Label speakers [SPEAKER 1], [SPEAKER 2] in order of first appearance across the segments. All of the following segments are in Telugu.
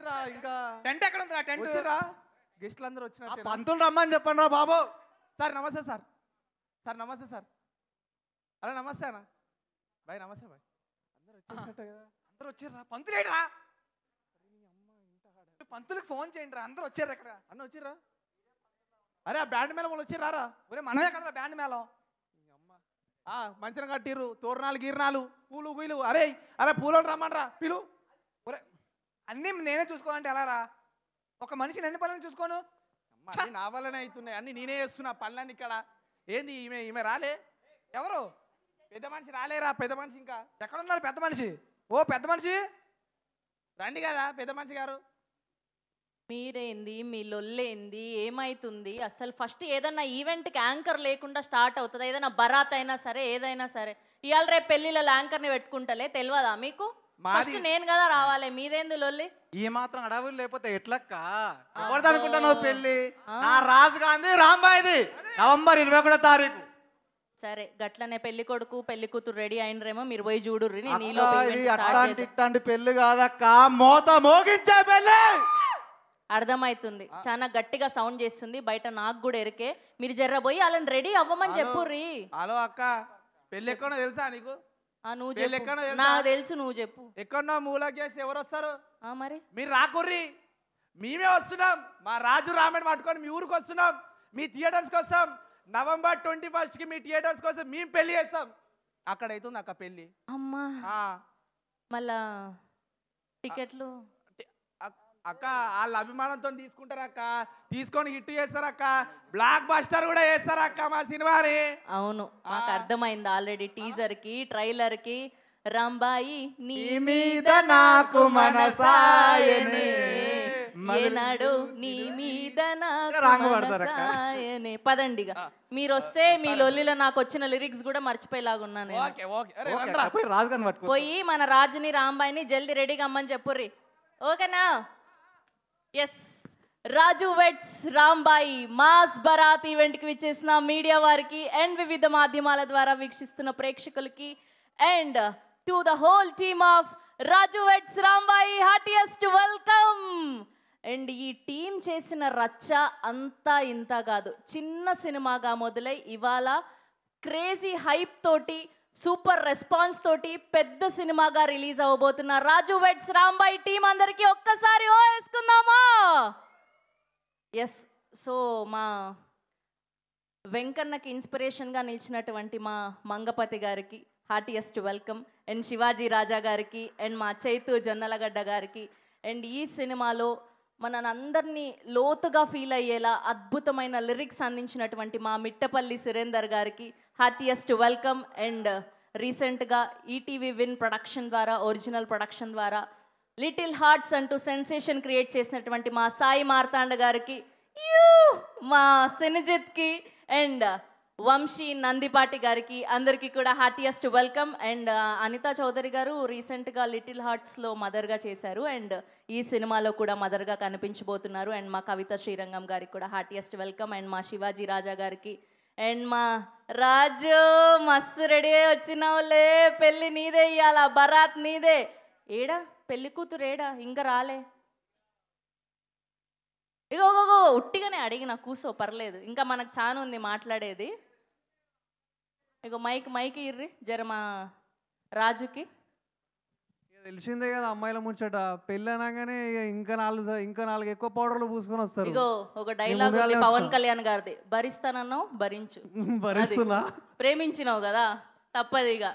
[SPEAKER 1] ఏంట్రా ఇంకా
[SPEAKER 2] టెంట్ ఎక్కడ ఉందిరా టెంట్?
[SPEAKER 1] వచ్చిరా గెస్ట్లు అందరూ వచ్చిన
[SPEAKER 3] పంతులు రమ్మని చెప్పండి రా బాబు.
[SPEAKER 1] సార్ నమస్తే సార్. సార్ నమస్తే సార్. అలా నమస్తే అన్న. బాయ్ నమస్తే బాయ్. అందరూ వచ్చేసినట్టే కదా.
[SPEAKER 2] అందరూ వచ్చారా? పంతులు ఏంట్రా? పంతులకు ఫోన్ చేయండి రా. అందరూ వచ్చారు ఎక్కడ?
[SPEAKER 1] అన్న వచ్చిర్రా? అరే ఆ బ్యాండ్ మేళం వాళ్ళు వచ్చిర్రారా?
[SPEAKER 2] ఒరే మనమే కదరా బ్యాండ్ మేళం.
[SPEAKER 1] మంచిగా కట్టిర్రు, తోరణాలు గీర్నాలు, పూలు గీలు. అరే అరే పూలను రమ్మనరా పిలు.
[SPEAKER 2] ఒరే అన్నీ నేనే చూసుకోవాలంటే ఎలా రా? ఒక మనిషి ఎన్ని పనులు చూసుకోను?
[SPEAKER 1] నా వల్లనే అవుతున్నాయి అన్ని, నేనే చేస్తున్నా పనులన్నీ ఇక్కడ. ఏంది ఈమె ఈమె రాలే?
[SPEAKER 2] ఎవరు?
[SPEAKER 1] పెద్ద మనిషి రాలేరా? పెద్ద మనిషి ఇంకా
[SPEAKER 2] ఎక్కడున్నారు పెద్ద మనిషి? ఓ పెద్ద మనిషి
[SPEAKER 1] రండి కదా పెద్ద మనిషి గారు.
[SPEAKER 4] మీరేంది, మీ లొల్లేంది, ఏమైతుంది అసలు? ఫస్ట్ ఏదన్నా ఈవెంట్కి యాంకర్ లేకుండా స్టార్ట్ అవుతుంది. ఏదైనా బరాత్ అయినా సరే, ఏదైనా సరే. ఇవాళ రేపు పెళ్ళిళ్ళ యాంకర్ని పెట్టుకుంటలే, తెలియదా మీకు? ఫస్ట్ నేను కదా రావాలి, మీదేంది లొల్లి?
[SPEAKER 3] ఈ మాత్రం అడవులు లేకపోతే ఎట్లక్క? ఎవరిది అనుకుంటున్నావు పెళ్ళి? నా రాజు గాంధీ రాంబాయిది, నవంబర్ 21వ తారీఖు.
[SPEAKER 4] సరే గట్లనే పెళ్లి కొడుకు పెళ్లి కూతురు రెడీ అయినరేమో, మీరు పోయి చూడుర్రి.
[SPEAKER 3] ఇట్లాంటి పెళ్లి కాదక్క, మోత మోగించే పెళ్లి.
[SPEAKER 4] అర్థమవుతుంది, చాలా గట్టిగా సౌండ్ చేస్తుంది బయట, నాకు కూడా ఎరికే. మీరు జర్రబోయి వాళ్ళని రెడీ అవ్వమని చెప్పుర్రి.
[SPEAKER 1] హలో అక్క, పెళ్ళి ఎక్కడో తెలుసా నీకు?
[SPEAKER 4] నువ్వు చెప్పు. నాకు తెలుసు, నువ్వు చెప్పు.
[SPEAKER 1] ఎక్కడో మూలకి చేసి ఎవరు వస్తారు?
[SPEAKER 4] మరి
[SPEAKER 1] మీరు రాకుర్రి, మేమే వస్తున్నాం. మా రాజు రామని పట్టుకొని మీ ఊరికి వస్తున్నాం, మీ థియేటర్స్కి వస్తాం. నవంబర్ 21కి మీ థియేటర్స్ కోసం మేము పెళ్లి చేస్తాం. అక్కడ అవుతుంది అక్క పెళ్లి.
[SPEAKER 4] అమ్మా మళ్ళా టికెట్లు
[SPEAKER 1] అక్క వాళ్ళ అభిమానంతో తీసుకుంటారు అక్క, తీసుకొని హిట్ చేస్తారు అక్క, బ్లాక్ బస్టర్ కూడా చేస్తారు అక్క మా సినిమాని.
[SPEAKER 4] అవును, మాకు అర్థమైంది ఆల్రెడీ. టీజర్ కి ట్రైలర్ కి రాంబాయి నీ మీద నాకు మనసాయనే, ఏనాడు నీ మీద నాకు మనసాయనే. పదండిగా మీరు వస్తే మీ లొల్లిలో నాకు వచ్చిన లిరిక్స్ కూడా మర్చిపోయేలాగున్నాను. పోయి మన రాజుని రాంబాయిని జల్దీ రెడీగా అమ్మని చెప్పుర్రి, ఓకేనా? ఎస్, రాజు వెడ్స్ రాంబాయి మాస్ బరాత్ ఈవెంట్కి విచ్చేసిన మీడియా వారికి అండ్ వివిధ మాధ్యమాల ద్వారా వీక్షిస్తున్న ప్రేక్షకులకి and to the whole team of Raju weds Rambai heartiest welcome. And ఈ టీం చేసిన రచ్చ అంతా ఇంత కాదు, చిన్న సినిమాగా మొదలై ఇవాళ క్రేజీ హైప్ తోటి, సూపర్ రెస్పాన్స్ తోటి పెద్ద సినిమాగా రిలీజ్ అవ్వబోతున్న రాజు వెడ్స్ రాంబాయి టీం అందరికీ ఒక్కసారి ఓ వేసుకుందామా? ఎస్, సో మా వెంకన్నకి ఇన్స్పిరేషన్గా నిలిచినటువంటి మా మంగపతి గారికి హార్టియెస్ట్ వెల్కమ్. అండ్ శివాజీ రాజా గారికి అండ్ మా చైతు జొన్నలగడ్డ గారికి. అండ్ ఈ సినిమాలో మనందరినీ లోతుగా ఫీల్ అయ్యేలా అద్భుతమైన లిరిక్స్ అందించినటువంటి మా మిట్టపల్లి సురేందర్ గారికి హార్టియెస్ట్ వెల్కమ్. అండ్ రీసెంట్గా ఈటీవీ విన్ ప్రొడక్షన్ ద్వారా, ఒరిజినల్ ప్రొడక్షన్ ద్వారా లిటిల్ హార్ట్స్ అంటూ సెన్సేషన్ క్రియేట్ చేసినటువంటి మా సాయి మార్తాండ గారికి, మా సినిజిత్కి అండ్ వంశీ నందిపాటి గారికి అందరికీ కూడా heartiest welcome. And Anitha Chowdary గారు రీసెంట్గా లిటిల్ హార్ట్స్లో మదర్గా చేశారు అండ్ ఈ సినిమాలో కూడా మదర్గా కనిపించబోతున్నారు. అండ్ మా కవిత శ్రీరంగం గారికి కూడా హార్టియెస్ట్ వెల్కమ్. అండ్ మా శివాజీ రాజా గారికి అండ్ మా రాజు మస్తు రెడీ అయ్యి వచ్చినావులే, పెళ్ళి నీదే, ఇయ్యాల బరాత్ నీదే. ఏడా పెళ్లి కూతురు ఏడా? ఇంకా రాలే. ఇగో ఉట్టిగానే అడిగిన, కూసో పర్లేదు, ఇంకా మనకు చాలా ఉంది మాట్లాడేది. ఇగో మైక్ ఇర్రి జర మా రాజుకి.
[SPEAKER 5] తెలిసిందే కదా అమ్మాయిల ముచ్చట, పెళ్ళి అనగానే ఇంకా నాలుగు ఎక్కువ పౌడర్లు పూసుకొని వస్తారు.
[SPEAKER 4] ఇగో ఒక డైలాగ్ ఉంది పవన్ కళ్యాణ్ గారిది, భరిస్తానన్నావు భరించు.
[SPEAKER 5] భరిస్తున్నా,
[SPEAKER 4] ప్రేమించినావు కదా తప్పదిగా.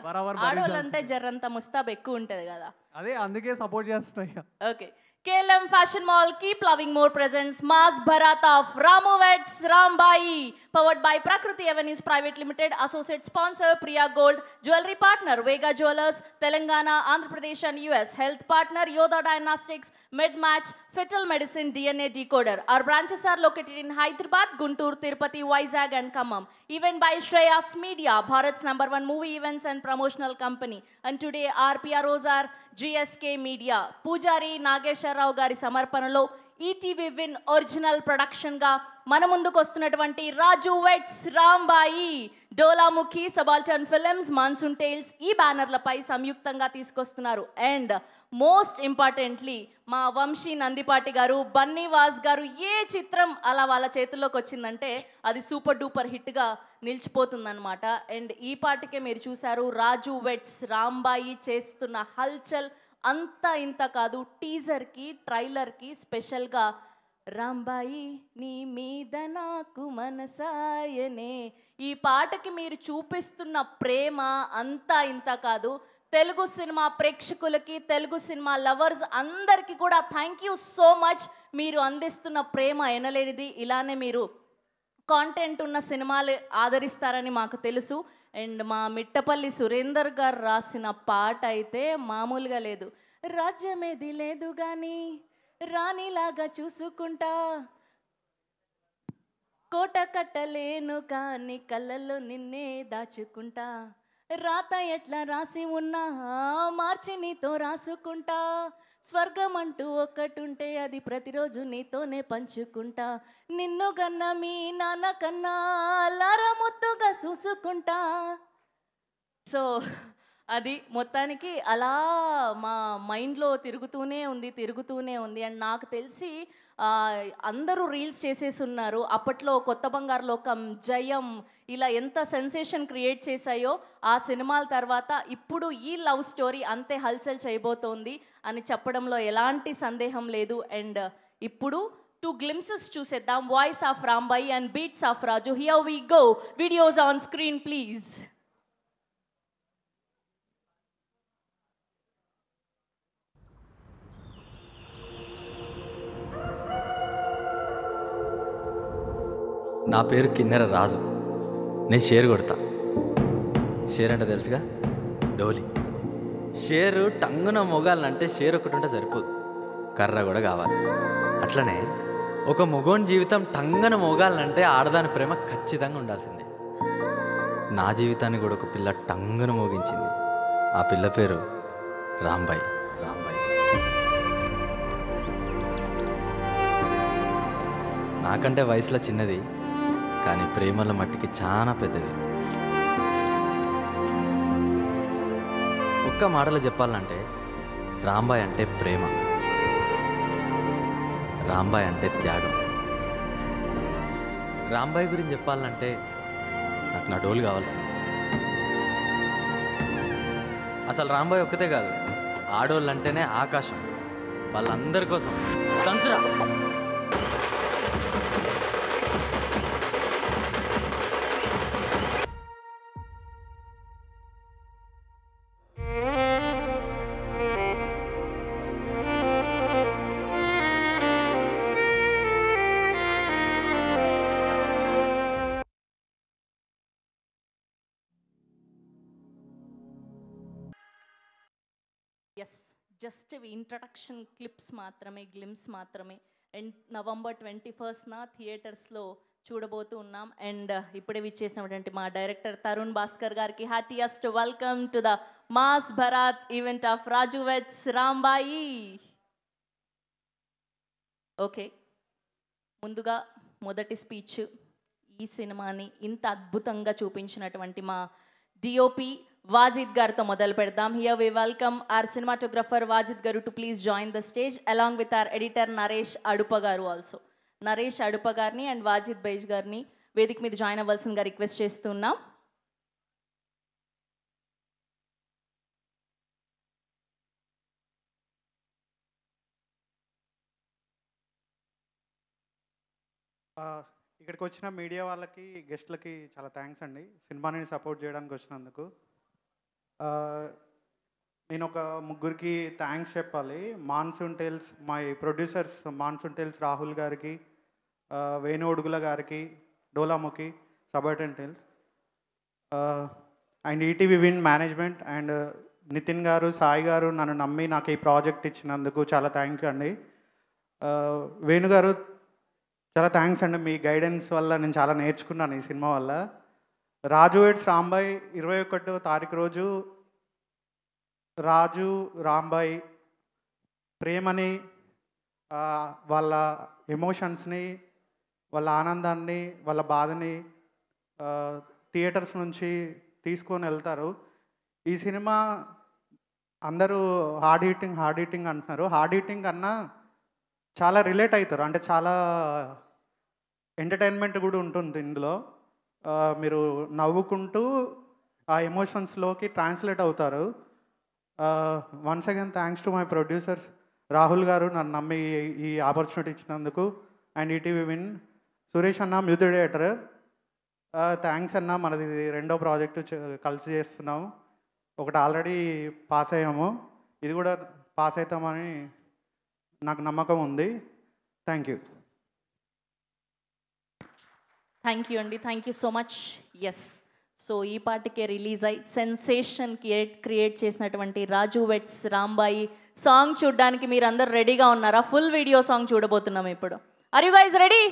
[SPEAKER 4] ఆడవాళ్ళంటే జర్రంత ముస్తాబ్ ఎక్కువ ఉంటది కదా,
[SPEAKER 5] అదే అందుకే సపోర్ట్ చేస్తాయి.
[SPEAKER 4] Okay, KLM Fashion Mall, keep loving more presents. Mass Bharat of Ramu Vets Rambai, powered by Prakriti Avenues Private Limited. Associate sponsor Priya Gold. Jewelry partner Vega Jewelers, Telangana, Andhra Pradesh and US. Health partner Yoda Diagnostics, MedMatch, Fetal Medicine DNA Decoder. Our branches are located in Hyderabad, Guntur, Tirupati, Vizag and Khammam. Event by Shreyas Media, Bharat's #1 movie events and promotional company. And today our PROs are GSK Media. Pujari Nageshwar Rao gari samarpanalo ETV Win original production ga మన ముందుకు వస్తున్నటువంటి Raju Weds Rambai, Dolamukhi, Subaltern Films, Monsoon Tales ఈ బ్యానర్లపై సంయుక్తంగా తీసుకొస్తున్నారు. అండ్ మోస్ట్ ఇంపార్టెంట్లీ మా వంశీ నందిపాటి గారు, బన్నీవాస్ గారు ఏ చిత్రం అలా వాళ్ళ చేతుల్లోకి వచ్చిందంటే అది సూపర్ డూపర్ హిట్గా నిలిచిపోతుందన్నమాట. అండ్ ఈ పాటికే మీరు చూశారు రాజు వెట్స్ రాంబాయి చేస్తున్న హల్చల్ అంతా ఇంత కాదు. టీజర్కి ట్రైలర్కి స్పెషల్గా రాంబాయి నీ మీద నాకు మనసాయనే, ఈ పాటకి మీరు చూపిస్తున్న ప్రేమ అంతా ఇంత కాదు. తెలుగు సినిమా ప్రేక్షకులకి, తెలుగు సినిమా లవర్స్ అందరికీ కూడా థ్యాంక్ యూ సో మచ్. మీరు అందిస్తున్న ప్రేమ ఎనలేనిది. ఇలానే మీరు కాంటెంట్ ఉన్న సినిమాలు ఆదరిస్తారని మాకు తెలుసు. అండ్ మా మిట్టపల్లి సురేందర్ గారు రాసిన పాట అయితే మామూలుగా లేదు. రాజ్యమేది లేదు కానీ రాణిలాగా చూసుకుంటా, కోట కట్టలేను కానీ కళ్ళల్లో నిన్నే దాచుకుంటా, రాత ఎట్లా రాసి ఉన్నా మార్చి నీతో రాసుకుంటా, స్వర్గం అంటూ ఒక్కటుంటే అది ప్రతిరోజు నీతోనే పంచుకుంటా, నిన్ను గన్న మీ నాన్న కన్నా లారముత్తుగా చూసుకుంటా. సో అది మొత్తానికి అలా మా మైండ్లో తిరుగుతూనే ఉంది. అండ్ నాకు తెలిసి అందరూ రీల్స్ చేసేసి ఉన్నారు. అప్పట్లో కొత్త బంగారు లోకం, జయం ఇలా ఎంత సెన్సేషన్ క్రియేట్ చేశాయో ఆ సినిమాల తర్వాత ఇప్పుడు ఈ లవ్ స్టోరీ అంతే హల్చల్ చేయబోతోంది అని చెప్పడంలో ఎలాంటి సందేహం లేదు. అండ్ ఇప్పుడు 2 glimpses చూసేద్దాం. Voice of Rambai and beats of Raju. Here we go. Videos on screen please.
[SPEAKER 6] నా పేరు కిన్నెర రాజు. నేను షేర్ కొడతా. షేర్ అంటే తెలుసుగా, డోలి. షేరు టంగున మొగాలంటే షేర్ ఒకటి ఉంటే సరిపోదు, కర్ర కూడా కావాలి. అట్లనే ఒక మొగోని జీవితం టంగన మోగాలంటే ఆడదాని ప్రేమ ఖచ్చితంగా ఉండాల్సిందే. నా జీవితాన్ని కూడా ఒక పిల్ల టంగున మోగించింది. ఆ పిల్ల పేరు రాంబాయి. నాకంటే వయసులో చిన్నది, కానీ ప్రేమల మట్టికి చాలా పెద్దది. ఒక్క మాటలో చెప్పాలంటే రాంబాయి అంటే ప్రేమ, రాంబాయి అంటే త్యాగం. రాంబాయి గురించి చెప్పాలంటే నాకు నా డోలు కావాల్సింది. అసలు రాంబాయి ఒక్కతే కాదు, ఆడోళ్ళు అంటేనే ఆకాశం. వాళ్ళందరి కోసం తంచురా.
[SPEAKER 4] ఎస్, జస్ట్ ఇంట్రడక్షన్ క్లిప్స్ మాత్రమే, గ్లిమ్స్ మాత్రమే. అండ్ November 21st థియేటర్స్లో చూడబోతూ ఉన్నాం. అండ్ ఇప్పుడే విచ్చేసినటువంటి మా డైరెక్టర్ తరుణ్ భాస్కర్ గారికి heartiest welcome to the mass Bharat event of Raju Weds Rambai. Okay, ముందుగా మొదటి స్పీచ్ ఈ సినిమాని ఇంత అద్భుతంగా చూపించినటువంటి మా డిఓపి వాజిద్ గారితో మొదలు పెడదాం. Here we welcome our cinematographer Wajid garu to please join the stage along with our editor Naresh Adupa garu also. Naresh Adupa గారిని అండ్ వాజిద్ బైజ్ గారిని వేదిక మీద జాయిన్ అవ్వాల్సిందిగా రిక్వెస్ట్ చేస్తున్నాం.
[SPEAKER 7] ఇక్కడికి వచ్చిన మీడియా వాళ్ళకి, గెస్ట్లకి చాలా థ్యాంక్స్ అండి, సినిమాని సపోర్ట్ చేయడానికి వచ్చినందుకు. నేను ఒక ముగ్గురికి థ్యాంక్స్ చెప్పాలి. మాన్సూన్ టేల్స్, మా ప్రొడ్యూసర్స్ మాన్సూన్ టేల్స్ రాహుల్ గారికి, వేణు ఉడుగుల గారికి, Dolamukhi, subaltern tales, and ETV Win management and Nitin గారు, సాయి గారు నన్ను నమ్మి నాకు ఈ ప్రాజెక్ట్ ఇచ్చినందుకు చాలా థ్యాంక్ యూ అండి. వేణు గారు చాలా థ్యాంక్స్ అండి, మీ గైడెన్స్ వల్ల నేను చాలా నేర్చుకున్నాను ఈ సినిమా వల్ల. రాజు వెట్స్ రాంబాయి 21వ తారీఖు రోజు రాజు రాంబాయి ప్రేమని, వాళ్ళ ఎమోషన్స్ని వాళ్ళ ఆనందాన్ని వాళ్ళ బాధని థియేటర్స్ నుంచి తీసుకొని వెళ్తారు. ఈ సినిమా అందరూ హార్డ్ హీటింగ్ అంటున్నారు. హార్డ్ హీటింగ్ కన్నా చాలా రిలేట్ అవుతారు. అంటే చాలా ఎంటర్టైన్మెంట్ కూడా ఉంటుంది ఇందులో. మీరు నవ్వుకుంటూ ఆ ఎమోషన్స్లోకి ట్రాన్స్లేట్ అవుతారు. Once again thanks to my producers Rahul గారు నన్ను నమ్మి ఈ ఆపర్చునిటీ ఇచ్చినందుకు, అండ్ ఈటీవీ విన్. సురేష్ అన్న మ్యూజిక్ డైరెక్టర్, థ్యాంక్స్ అన్న. మనది రెండో ప్రాజెక్టు కలిసి చేస్తున్నాము. ఒకటి ఆల్రెడీ పాస్ అయ్యాము, ఇది కూడా పాస్ అవుతామని నాకు నమ్మకం ఉంది. Thank you.
[SPEAKER 4] థ్యాంక్ యూ అండి, thank you so much. Yes, so ఈ పాటికే రిలీజ్ అయ్యి సెన్సేషన్ క్రియేట్ చేసినటువంటి రాజు వెట్స్ రాంబాయి సాంగ్ చూడడానికి మీరు అందరు రెడీగా ఉన్నారా? ఫుల్ వీడియో సాంగ్ చూడబోతున్నాం ఇప్పుడు. Are you guys ready?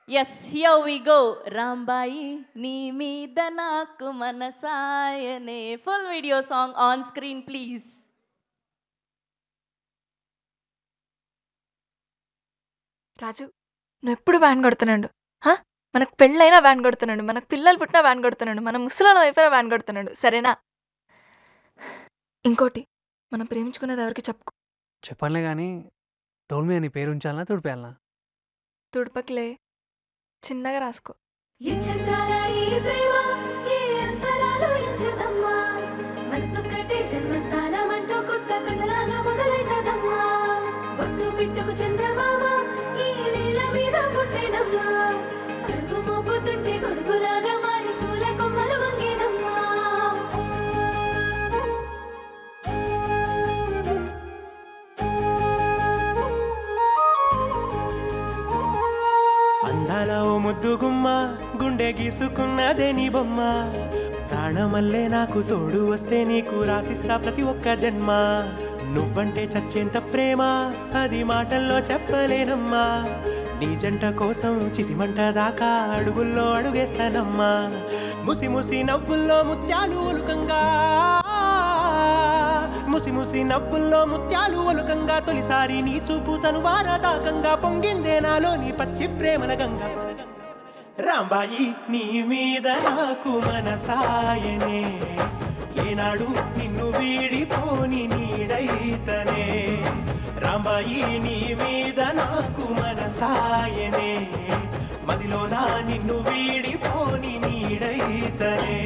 [SPEAKER 4] Yes, here we go. Rambai నీ మీద నాకు మనసాయనే. Full video song on screen please.
[SPEAKER 8] Raju, నువ్వు ఎప్పుడు వ్యాన్ కొడుతున్నాడు. మనకు పెళ్ళైనా వ్యాన్ కొడుతున్నాడు, మనకు పిల్లలు పుట్టినా వ్యాన్ కొడుతున్నాడు, మన ముసలాళ్ళం అయిపోయినా వ్యాన్ కొడుతున్నాడు, సరేనా? ఇంకోటి, మనం ప్రేమించుకునేది ఎవరికి చెప్పుకో.
[SPEAKER 5] చెప్పనులే కానీ డోల్ మీద నీ పేరు ఉంచాలనా తుడిపేయాలనా?
[SPEAKER 8] తుడపకిలే, చిన్నగా రాసుకో.
[SPEAKER 9] అందాల ఓ ముద్దు గుమ్మ, గుండె గీసుకున్నదే నీ బొమ్మ. ప్రాణమల్లే నాకు తోడు వస్తే నీకు రాసిస్తా ప్రతి ఒక్క జన్మ. నువ్వంటే చచ్చేంత ప్రేమ, అది మాటల్లో చెప్పలేనమ్మా. నీ జంట కోసం చితిమంట దాకా అడుగుల్లో అడుగేస్తానమ్మా. ముసి ముసి నవ్వుల్లో ముత్యాలు ఒలుకంగా, ముసి ముసి నవ్వుల్లో ముత్యాలు ఒలుకంగా, తొలిసారి నీ చూపు తను వారదాకంగా పొంగిందే నాలో నీ పచ్చి ప్రేమల గంగా. రాంబాయి నీ మీద నాకు మనసాయనే, ఏనాడు నిన్ను వీడిపోని నీడైతనే. రాంబాయి నీ మీద నాకు మనసాయనే, మదిలోన నిన్ను వీడిపోని నీడైతనే.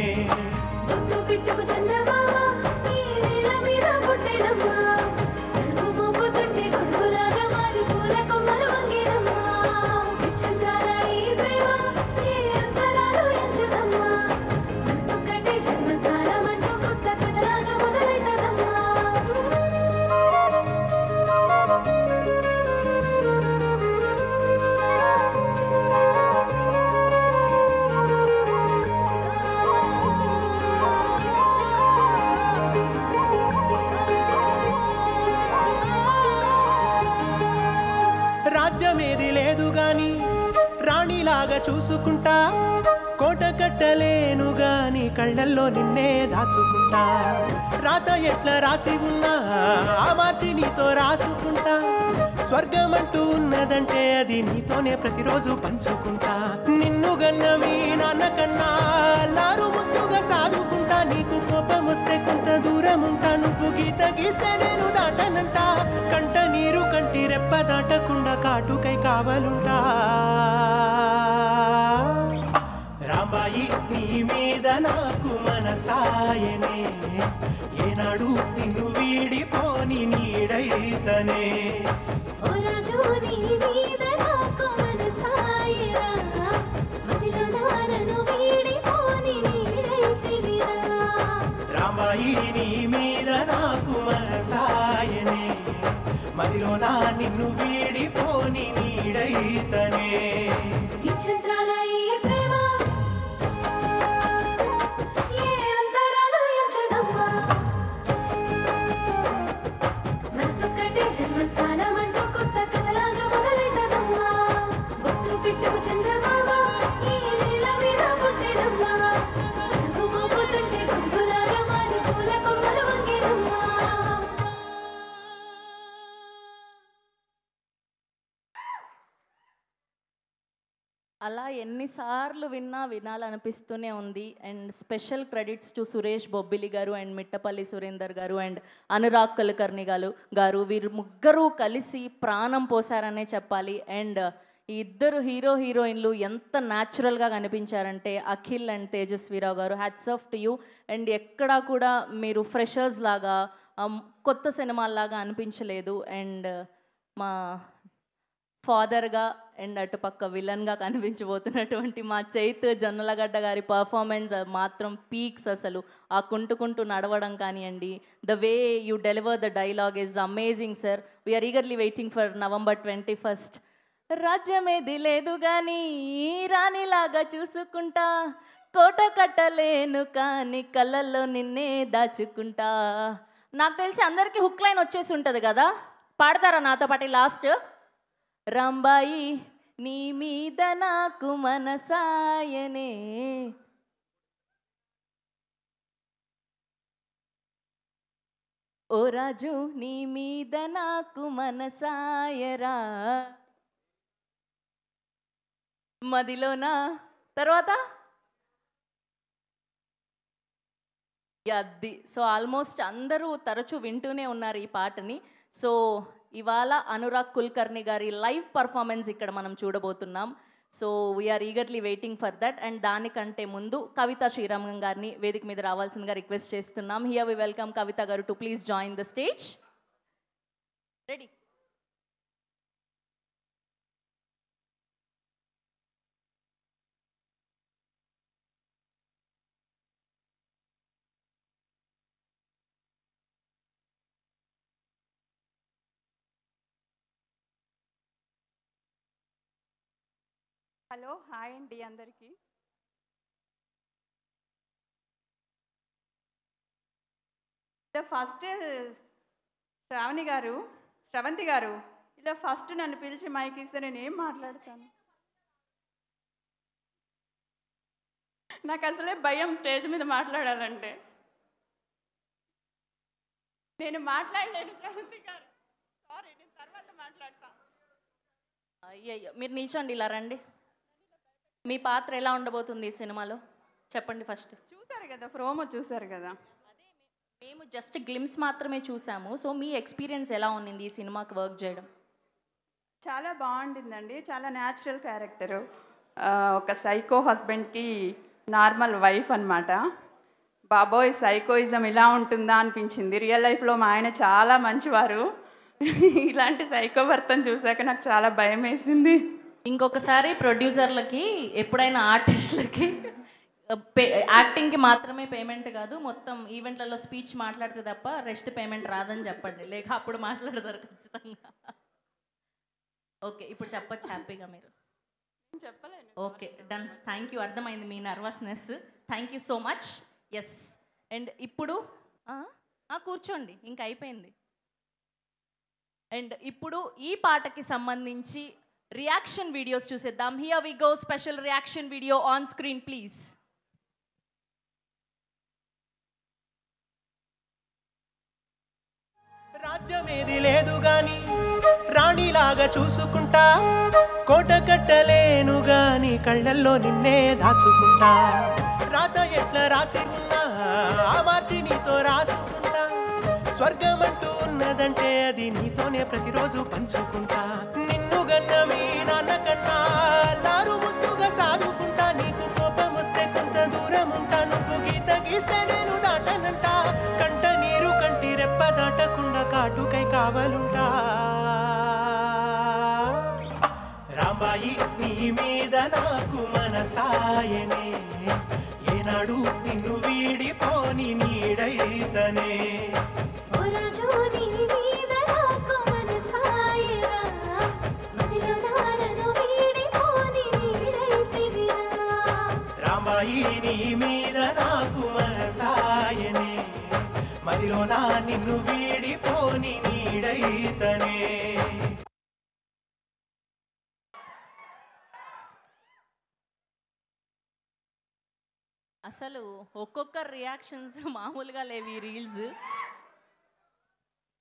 [SPEAKER 9] రాజ్యమేది లేదు గాని రాణిలాగా చూసుకుంటా, కోట కట్టలేను గాని కళ్ళల్లో నిన్నే దాచుకుంటా. రాత ఎట్లా రాసి ఉన్నా ఆ మార్చి నీతో రాసుకుంటా. స్వర్గమంటూ ఉన్నదంటే అది నీతోనే ప్రతిరోజు పంచుకుంటా. నిన్ను గన్న మీ నాన్న కన్నా అల్లారు ముద్దుగా సాదుకుంటా. నీకు కోపం వస్తే కొంత దూరం ఉంటా, నువ్వు గీత గీస్తే నేను దాటనంట. కంట నీరు కంటి రెప్ప దాటకుండా కాటుకై కావలుంటా. రాంబాయి నీ మీద నాకు మనసాయనే, ఏనాడు నిన్ను వీడిపోని నీడైతనే. రాంబాయి నీ మీద నాకు మనసాయనే, మదిలోన నిన్ను వీడిపోని నీడైతనే.
[SPEAKER 4] అలా ఎన్నిసార్లు వినాలనిపిస్తూనే ఉంది. And special credits to Suresh Bobbili గారు అండ్ మిట్టపల్లి సురేందర్ గారు అండ్ అనురాగ్ కులకర్ణి గారు వీరు ముగ్గురు కలిసి ప్రాణం పోసారనే చెప్పాలి. అండ్ ఈ ఇద్దరు హీరోయిన్లు ఎంత న్యాచురల్గా కనిపించారంటే అఖిల్ అండ్ తేజస్వీరావు గారు, hats off to you. And ఎక్కడా కూడా మీరు ఫ్రెషర్స్ లాగా కొత్త సినిమాల్లాగా అనిపించలేదు. అండ్ మా ఫాదర్గా అండ్ అటుపక్క విలన్గా కనిపించబోతున్నటువంటి మా చైత్ జొన్నలగడ్డ గారి పర్ఫార్మెన్స్ మాత్రం పీక్స్. అసలు ఆ కుంటుకుంటూ నడవడం కానివ్వండి, the way you deliver the dialogue is amazing sir. We're eagerly waiting for November 21st. రాజ్యమేది లేదు కానీ రాణిలాగా చూసుకుంటా, కోట కట్టలేను కానీ కళ్ళల్లో నిన్నే దాచుకుంటా. నాకు తెలిసి అందరికీ హుక్ లైన్ వచ్చేసి ఉంటుంది కదా, పాడతారా నాతో పాటు లాస్ట్? రాంబాయి నీ మీద నాకు మనసాయనే, ఓ రాజు నీ మీద నాకు మనసాయరా, మదిలోనా తర్వాత అది. సో ఆల్మోస్ట్ అందరూ తరచూ వింటూనే ఉన్నారు ఈ పాటని. సో ఇవాళ అనురాగ్ కుల్కర్ణి గారి లైవ్ పర్ఫార్మెన్స్ ఇక్కడ మనం చూడబోతున్నాం. So we're eagerly waiting for that. And దానికంటే ముందు కవిత శ్రీరామం గారిని వేదిక మీద రావాల్సిందిగా రిక్వెస్ట్ చేస్తున్నాం. హియర్ వి వెల్కమ్ కవిత గారు to please join the stage. Ready?
[SPEAKER 10] Hello, hi అండి అందరికీ. ఇలా ఫస్ట్ శ్రవంతి గారు ఇలా ఫస్ట్ నన్ను పిలిచి మైక్ ఇస్తే నేను ఏం మాట్లాడతాను? నాకు అసలే భయం స్టేజ్ మీద మాట్లాడాలంటే. నేను మాట్లాడలేను శ్రవంతి గారు, సారీ, నేను తర్వాత మాట్లాడతాను.
[SPEAKER 4] అయ్యయ్యో, మీరు నిల్చోండి, ఇలా రండి. మీ పాత్ర ఎలా ఉండబోతుంది ఈ సినిమాలో చెప్పండి ఫస్ట్.
[SPEAKER 10] చూసారు కదా, ప్రోమో చూసారు కదా.
[SPEAKER 4] మేము జస్ట్ గ్లిమ్స్ మాత్రమే చూసాము. సో మీ ఎక్స్పీరియన్స్ ఎలా ఉంది ఈ సినిమాకి వర్క్ చేయడం?
[SPEAKER 10] చాలా బాగుండిందండి. చాలా న్యాచురల్ క్యారెక్టరు. ఒక సైకో హస్బెండ్కి నార్మల్ వైఫ్ అన్నమాట. బాబోయ్, సైకోయిజం ఇలా ఉంటుందా అనిపించింది. రియల్ లైఫ్లో మా ఆయన చాలా మంచివారు. ఇలాంటి సైకో భర్తను చూసాక నాకు చాలా భయం వేసింది.
[SPEAKER 4] ఇంకొకసారి ప్రొడ్యూసర్లకి ఎప్పుడైనా ఆర్టిస్టులకి యాక్టింగ్కి మాత్రమే పేమెంట్ కాదు, మొత్తం ఈవెంట్లలో స్పీచ్ మాట్లాడితే తప్ప రెస్ట్ పేమెంట్ రాదని చెప్పండి, లేక అప్పుడు మాట్లాడతారు ఖచ్చితంగా. ఓకే, ఇప్పుడు చెప్పచ్చు హ్యాపీగా మీరు.
[SPEAKER 10] చెప్పలేను.
[SPEAKER 4] Okay, done. థ్యాంక్ యూ, అర్థమైంది మీ nervousness. Thank you so much. Yes. And ఇప్పుడు కూర్చోండి, ఇంకా అయిపోయింది. అండ్ ఇప్పుడు ఈ పాటకి సంబంధించి రియాక్షన్ వీడియోస్ చూసేద్దాం. Here we go. Special reaction video on screen please.
[SPEAKER 9] రాజ్యమేది లేదు గాని రాణిలాగా చూసుకుంటా, కోట కట్టలేను గాని కళ్ళల్లో నిన్నే దాచుకుంటా. రాత ఎట్లా రాసి ఉన్నా ఆ మార్చి నీతో రాసుకుంటా. స్వర్గమంటూ ఉన్నదంటే అది నీతోనే ప్రతిరోజు పంచుకుంటా. నిన్ను గన్న మీ నాన్న కన్నా లారు ముద్దుగా సాదుకుంటా. నీకు కోపం వస్తే కొంత దూరం ఉంటా, నువ్వు గీత గీస్తే నేను దాటనంట. కంట నీరు కంటి రెప్ప దాటకుండా కాటుకై కావలుంటా. రాంబాయి నీ మీద నాకు మనసాయనే, ఏనాడు నిన్ను వీడిపోని నీడైతనే. రాంబాయి నీ మీద నాకు మనసాయనే, మదిలో నా నిన్ను వీడిపోని నీడైతనే.
[SPEAKER 4] అసలు ఒక్కొక్క రియాక్షన్స్ మామూలుగా లేవు ఈ రీల్స్.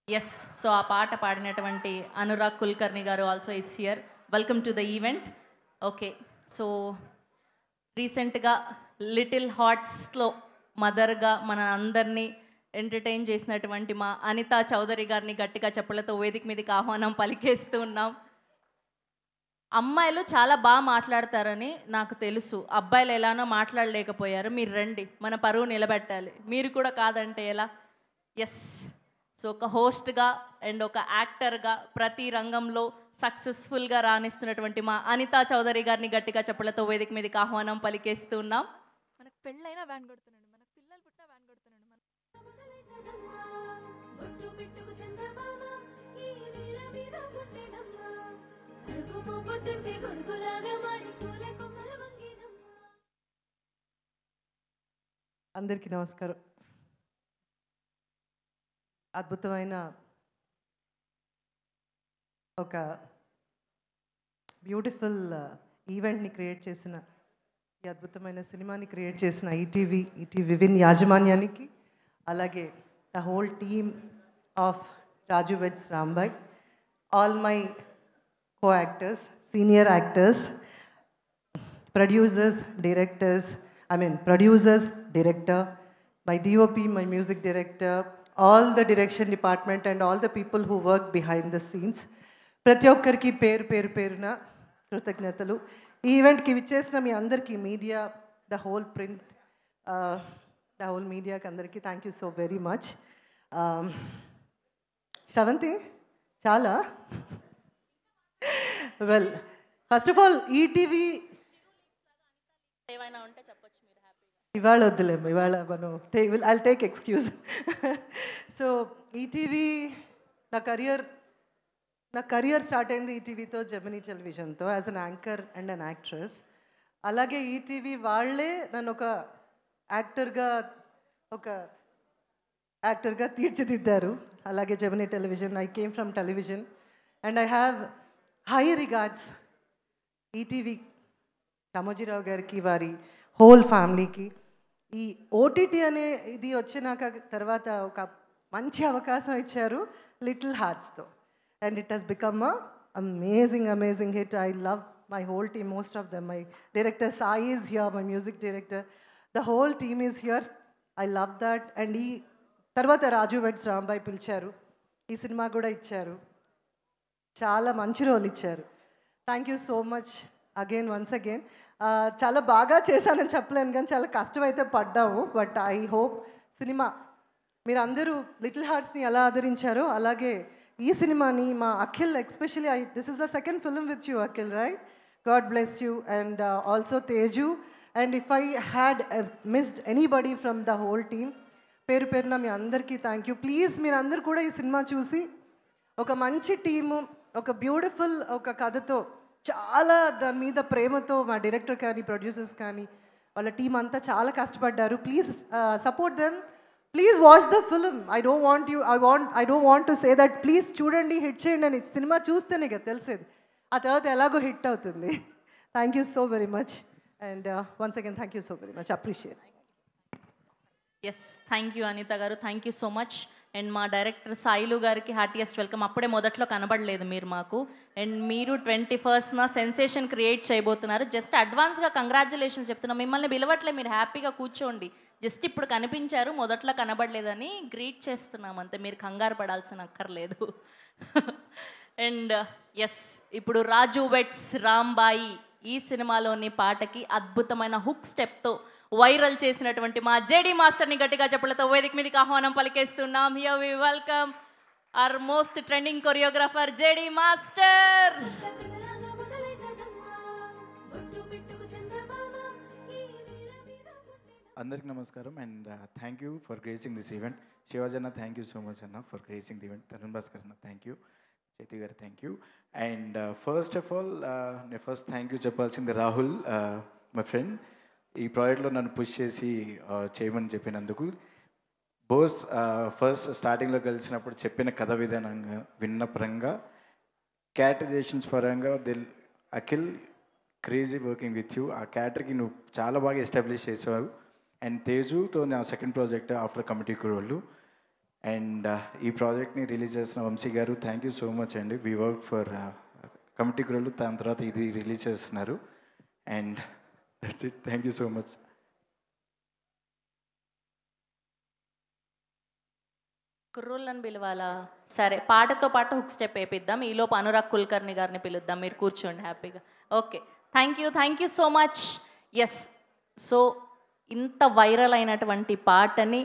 [SPEAKER 4] ఎస్. సో ఆ పాట పాడినటువంటి అనురాగ్ కుల్కర్ణి గారు also is here. Welcome to the event. Okay, so రీసెంట్గా లిటిల్ హార్ట్స్లో మదర్గా మన అందరినీ ఎంటర్టైన్ చేసినటువంటి మా అనితా చౌదరి గారిని గట్టిగా చప్పలతో వేదిక మీదకి ఆహ్వానం పలికేస్తూ ఉన్నాం. అమ్మాయిలు చాలా బాగా మాట్లాడతారని నాకు తెలుసు, అబ్బాయిలు ఎలానో మాట్లాడలేకపోయారు. మీరు రండి, మన పరువు నిలబెట్టాలి. మీరు కూడా కాదంటే ఎలా? ఎస్. సో ఒక హోస్ట్గా అండ్ ఒక యాక్టర్గా ప్రతి రంగంలో సక్సెస్ఫుల్గా రాణిస్తున్నటువంటి మా అనితా చౌదరి గారిని గట్టిగా చప్పలతో వేదిక మీదకి ఆహ్వానం పలికేస్తూ ఉన్నాం.
[SPEAKER 8] మనకు పెళ్ళైనా వ్యాన్ కొడుతున్నాడు, మనకు పిల్లలు పుట్టినా వ్యాన్ కొడుతున్నాడు.
[SPEAKER 11] అందరికీ నమస్కారం. అద్భుతమైన ఒక బ్యూటిఫుల్ ఈవెంట్ని క్రియేట్ చేసిన, ఈ అద్భుతమైన సినిమాని క్రియేట్ చేసిన ఈటీవీ వివిన్ యాజమాన్యానికి, అలాగే the whole team of Raju weds Rambai, all my co-actors, senior actors, producers, directors, producers, director, my DOP, my music director, all the direction department and all the people who work behind the scenes. ప్రతి ఒక్కరికి పేరున కృతజ్ఞతలు. ఈ ఈవెంట్కి విచ్చేసిన మీ అందరికీ, media, the whole print, the whole మీడియాకి అందరికీ thank you so very much. Sravanthi చాలా well, first of all ETV
[SPEAKER 4] ఏమైనా ఉంటే చెప్పొచ్చు మీరు హ్యాపీగా.
[SPEAKER 11] ఇవాళ వద్దులేము, ఇవాళ మనం I take excuse. So ETV నా కెరియర్ స్టార్ట్ అయింది ఈటీవీతో, జెమినీ టెలివిజన్తో as an anchor and an actress. అలాగే ఈటీవీ వాళ్ళే నన్ను ఒక యాక్టర్గా తీర్చిదిద్దారు. అలాగే Gemini television, I came from television and I have high regards ETV Ramoji Rao గారికి, వారి హోల్ ఫ్యామిలీకి. ఈ ఓటీటీ అనే ఇది వచ్చినాక తర్వాత ఒక మంచి అవకాశం ఇచ్చారు లిటిల్ హార్ట్స్తో, and it has become amazing hit. I love my whole team, most of them. My director Sai is here, my music director, the whole team is here. I love that. And ఈ తర్వాత రాజు వెడ్స్ రాంబాయ్ పిలిచారు, ఈ సినిమా కూడా ఇచ్చారు, చాలా మంచి రోల్ ఇచ్చారు. Thank you so much once again. చాలా బాగా చేశానని చెప్పలేను కానీ చాలా కష్టమైతే పడ్డాము. బట్ ఐ హోప్ సినిమా మీరు అందరూ లిటిల్ హార్ట్స్ని ఎలా ఆదరించారో అలాగే ఈ సినిమాని మా Akhil, especially this is the second film with you Akhil, right? God bless you. And also Teju. And if I had missed anybody from the whole team, పేరున మీ అందరికీ థ్యాంక్ యూ. ప్లీజ్ మీరు అందరు కూడా ఈ సినిమా చూసి ఒక మంచి టీము, ఒక బ్యూటిఫుల్ ఒక కథతో, చాలా దాని మీద ప్రేమతో మా డైరెక్టర్ కానీ ప్రొడ్యూసర్స్ కానీ వాళ్ళ టీం అంతా చాలా కష్టపడ్డారు. Please support them, please watch the film. I don't want to say that please చూడండి, హిట్ చేయండి అని. సినిమా చూస్తేనే కదా తెలిసేది, ఆ తర్వాత ఎలాగో హిట్ అవుతుంది. Thank you so very much. And once again thank you so very much, appreciate.
[SPEAKER 4] Yes, thank you Anitha garu, thank you so much. And మా డైరెక్టర్ సాయిలు గారికి హార్టియెస్ట్ వెల్కమ్. అప్పుడే మొదట్లో కనబడలేదు మీరు మాకు. అండ్ మీరు 21st సెన్సేషన్ క్రియేట్ చేయబోతున్నారు. జస్ట్ అడ్వాన్స్గా కంగ్రాచులేషన్స్ చెప్తున్నాం. మిమ్మల్ని పిలవట్లే, మీరు హ్యాపీగా కూర్చోండి. జస్ట్ ఇప్పుడు కనిపించారు, మొదట్లో కనబడలేదని గ్రీట్ చేస్తున్నాం అంతే, మీరు కంగారు పడాల్సిన అక్కర్లేదు. అండ్ ఎస్, ఇప్పుడు రాజు వెడ్స్ రాంబాయి ఈ సినిమాలోని పాటకి అద్భుతమైన హుక్ స్టెప్తో వైరల్ చేసినటువంటి మా జేడీ మాస్టర్ని గట్టిగా చెప్పలతో వేదిక మీదకి ఆహ్వానం పలికేస్తున్నాం. Here we welcome our most trending choreographer JD master.
[SPEAKER 12] అందరికి నమస్కారం and thank you for gracing this event. Shivaji అన్న థ్యాంక్ యూ సో మచ్ అన్న for gracing the event. Tarun Bhaskar అన్న thank you, Chaitu garu thank you. And first of all నేను ఫస్ట్ థ్యాంక్ యూ చెప్పాల్సింది రాహుల్, మై ఫ్రెండ్. ఈ ప్రాజెక్ట్లో నన్ను పుష్ చేసి చేయమని చెప్పినందుకు. బోస్ ఫస్ట్ స్టార్టింగ్లో కలిసినప్పుడు చెప్పిన కథ విధానంగా విన్న పరంగా, క్యారెక్టరైజేషన్స్ పరంగా Akhil crazy working with you. ఆ క్యారెక్టర్కి నువ్వు చాలా బాగా ఎస్టాబ్లిష్ చేసావు. అండ్ తేజుతో నా second project after Committee Kurrollu. And ఈ ప్రాజెక్ట్ని రిలీజ్ చేసిన Vamsi garu thank you so much అండి. We work for Committee Kurrollu, దాని తర్వాత ఇది రిలీజ్ చేస్తున్నారు. And that's it. Thank you so much.
[SPEAKER 4] కుర్రోళ్ళని పిలవాలా? సరే, పాటతో పాటు హుక్ స్టెప్ వేపిద్దాం. ఈలోపు అనురాగ్ కుల్కర్ణి గారిని పిలుద్దాం. మీరు కూర్చోండి హ్యాపీగా. Okay, thank you so much. Yes, so ఇంత వైరల్ అయినటువంటి పాటని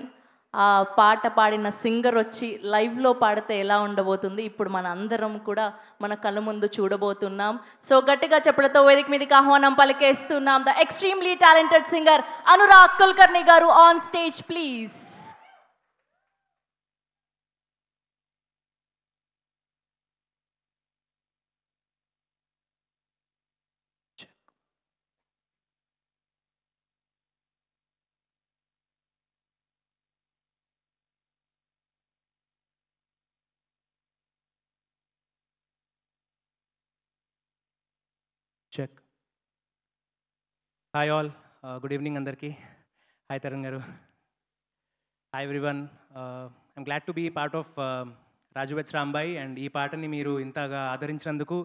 [SPEAKER 4] ఆ పాట పాడిన సింగర్ వచ్చి లైవ్లో పాడితే ఎలా ఉండబోతుంది ఇప్పుడు మన అందరం కూడా మన కళ్ళ ముందు చూడబోతున్నాం. సో గట్టిగా చెప్పులతో వేదిక మీదకి ఆహ్వానం పలికేస్తున్నాం the extremely talented singer Anurag Kulkarni garu on stage please.
[SPEAKER 9] Check. Hi all. Good evening andarki. Hi Tarun garu. Hi everyone. I'm glad to be part of Raju Vets Rambai and ee paatani meeru intaga ఆదరించినందుకు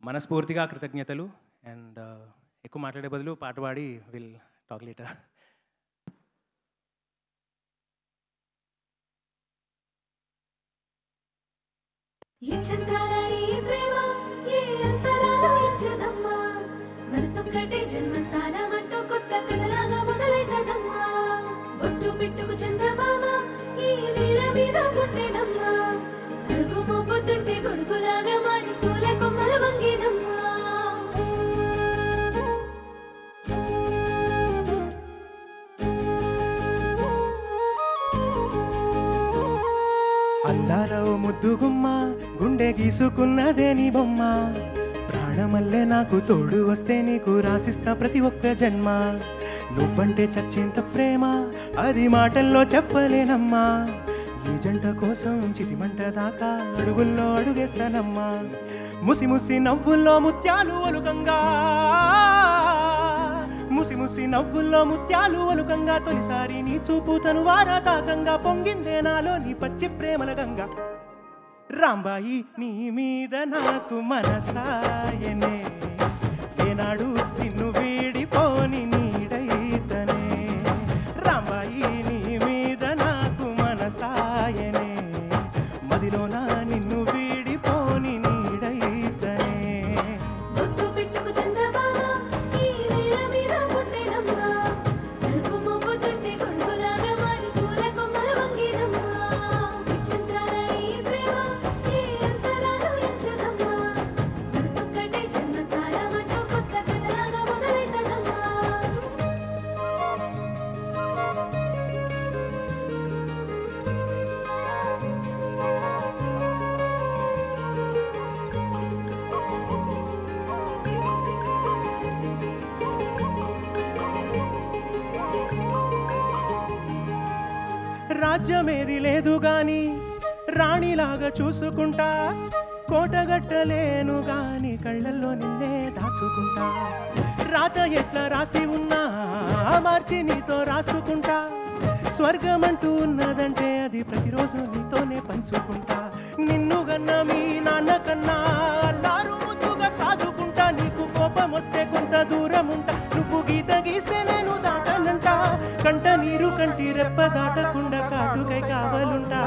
[SPEAKER 9] మనస్ఫూర్తిగా కృతజ్ఞతలు. అండ్ ఎక్కువ మాట్లాడే బదులు పాట పాడి విల్ టాక్ లేటర్.
[SPEAKER 13] ఈ చంద్రాల ఈ ప్రేమ ఈ అంతరాలు ఎంచదమ్మా మనసొక్కటే జన్మస్థానం అంటూ కొత్త కథలాగా మొదలైతదమ్మా బొట్టు పెట్టుకు చందమామ ఈ నేల మీద పుట్టేనమ్మా అడుగు మోపుతుంటే గొడుగులాగా మారి పూల కొమ్మల వంగేనమ్మా
[SPEAKER 9] అందాల ముద్దుగుమ్మ గుండె గీసుకున్నదే నీ బొమ్మ ప్రాణమల్లే నాకు తోడు వస్తే నీకు రాసిస్తా ప్రతి ఒక్క జన్మ నువ్వంటే చచ్చేంత ప్రేమ అది మాటల్లో చెప్పలేనమ్మా ఈ జంట కోసం చితిమంట దాకా అడుగుల్లో అడుగేస్తానమ్మా ముసి ముసి నవ్వుల్లో ముత్యాలు ఒలుకంగా ముసి ముసి నవ్వుల్లో ముత్యాలు ఒలుకంగా తొలిసారి నీ చూపు తను వారా తాకంగా పొంగిందే నాలో నీ పచ్చి ప్రేమల గంగా రాంబాయి నీ మీద నాకు మనసాయనే ఏనాడు నిన్ను వీడిపోని నీడైతనే రాంబాయి నీ మీద నాకు మనసాయనే మదిలో నా నిన్ను వీడిపోని నీడైతనే
[SPEAKER 13] బొట్టు పెట్టుకు చందమామ ఈ నేల మీద పుట్టేనమ్మా అడుగు మోపుతుంటే గొడుగులాగా మారి పూల కొమ్మల వంగేనమ్మా ఈ చంద్రాల ఈ ప్రేమ ఈ అంతరాలు ఎంచదమ్మా మనసొక్కటే జన్మస్థానం అంటూ కొత్త కథలాగా మొదలైతదమ్మా
[SPEAKER 9] రాజ్యమేది లేదు గాని రాణిలాగా చూసుకుంటా కోటగట్టలేను గాని కళ్ళల్లో నిన్నే దాచుకుంటా రాత ఎట్లా రాసి ఉన్నా మార్చి నీతో రాసుకుంటా స్వర్గమంటూ ఉన్నదంటే అది ప్రతిరోజు నీతోనే పంచుకుంటా నిన్ను గన్నా మీ నాన్న కన్నా అల్లారు ముద్దుగా సాదుకుంటా నీకు కోపం వస్తే కొంత దూరం ఉంటా నువ్వు గీత గీస్తే నేను దాటనంట కంట నీరు కంటి రెప్ప దాటకుండా కాటుకై కావలుంటా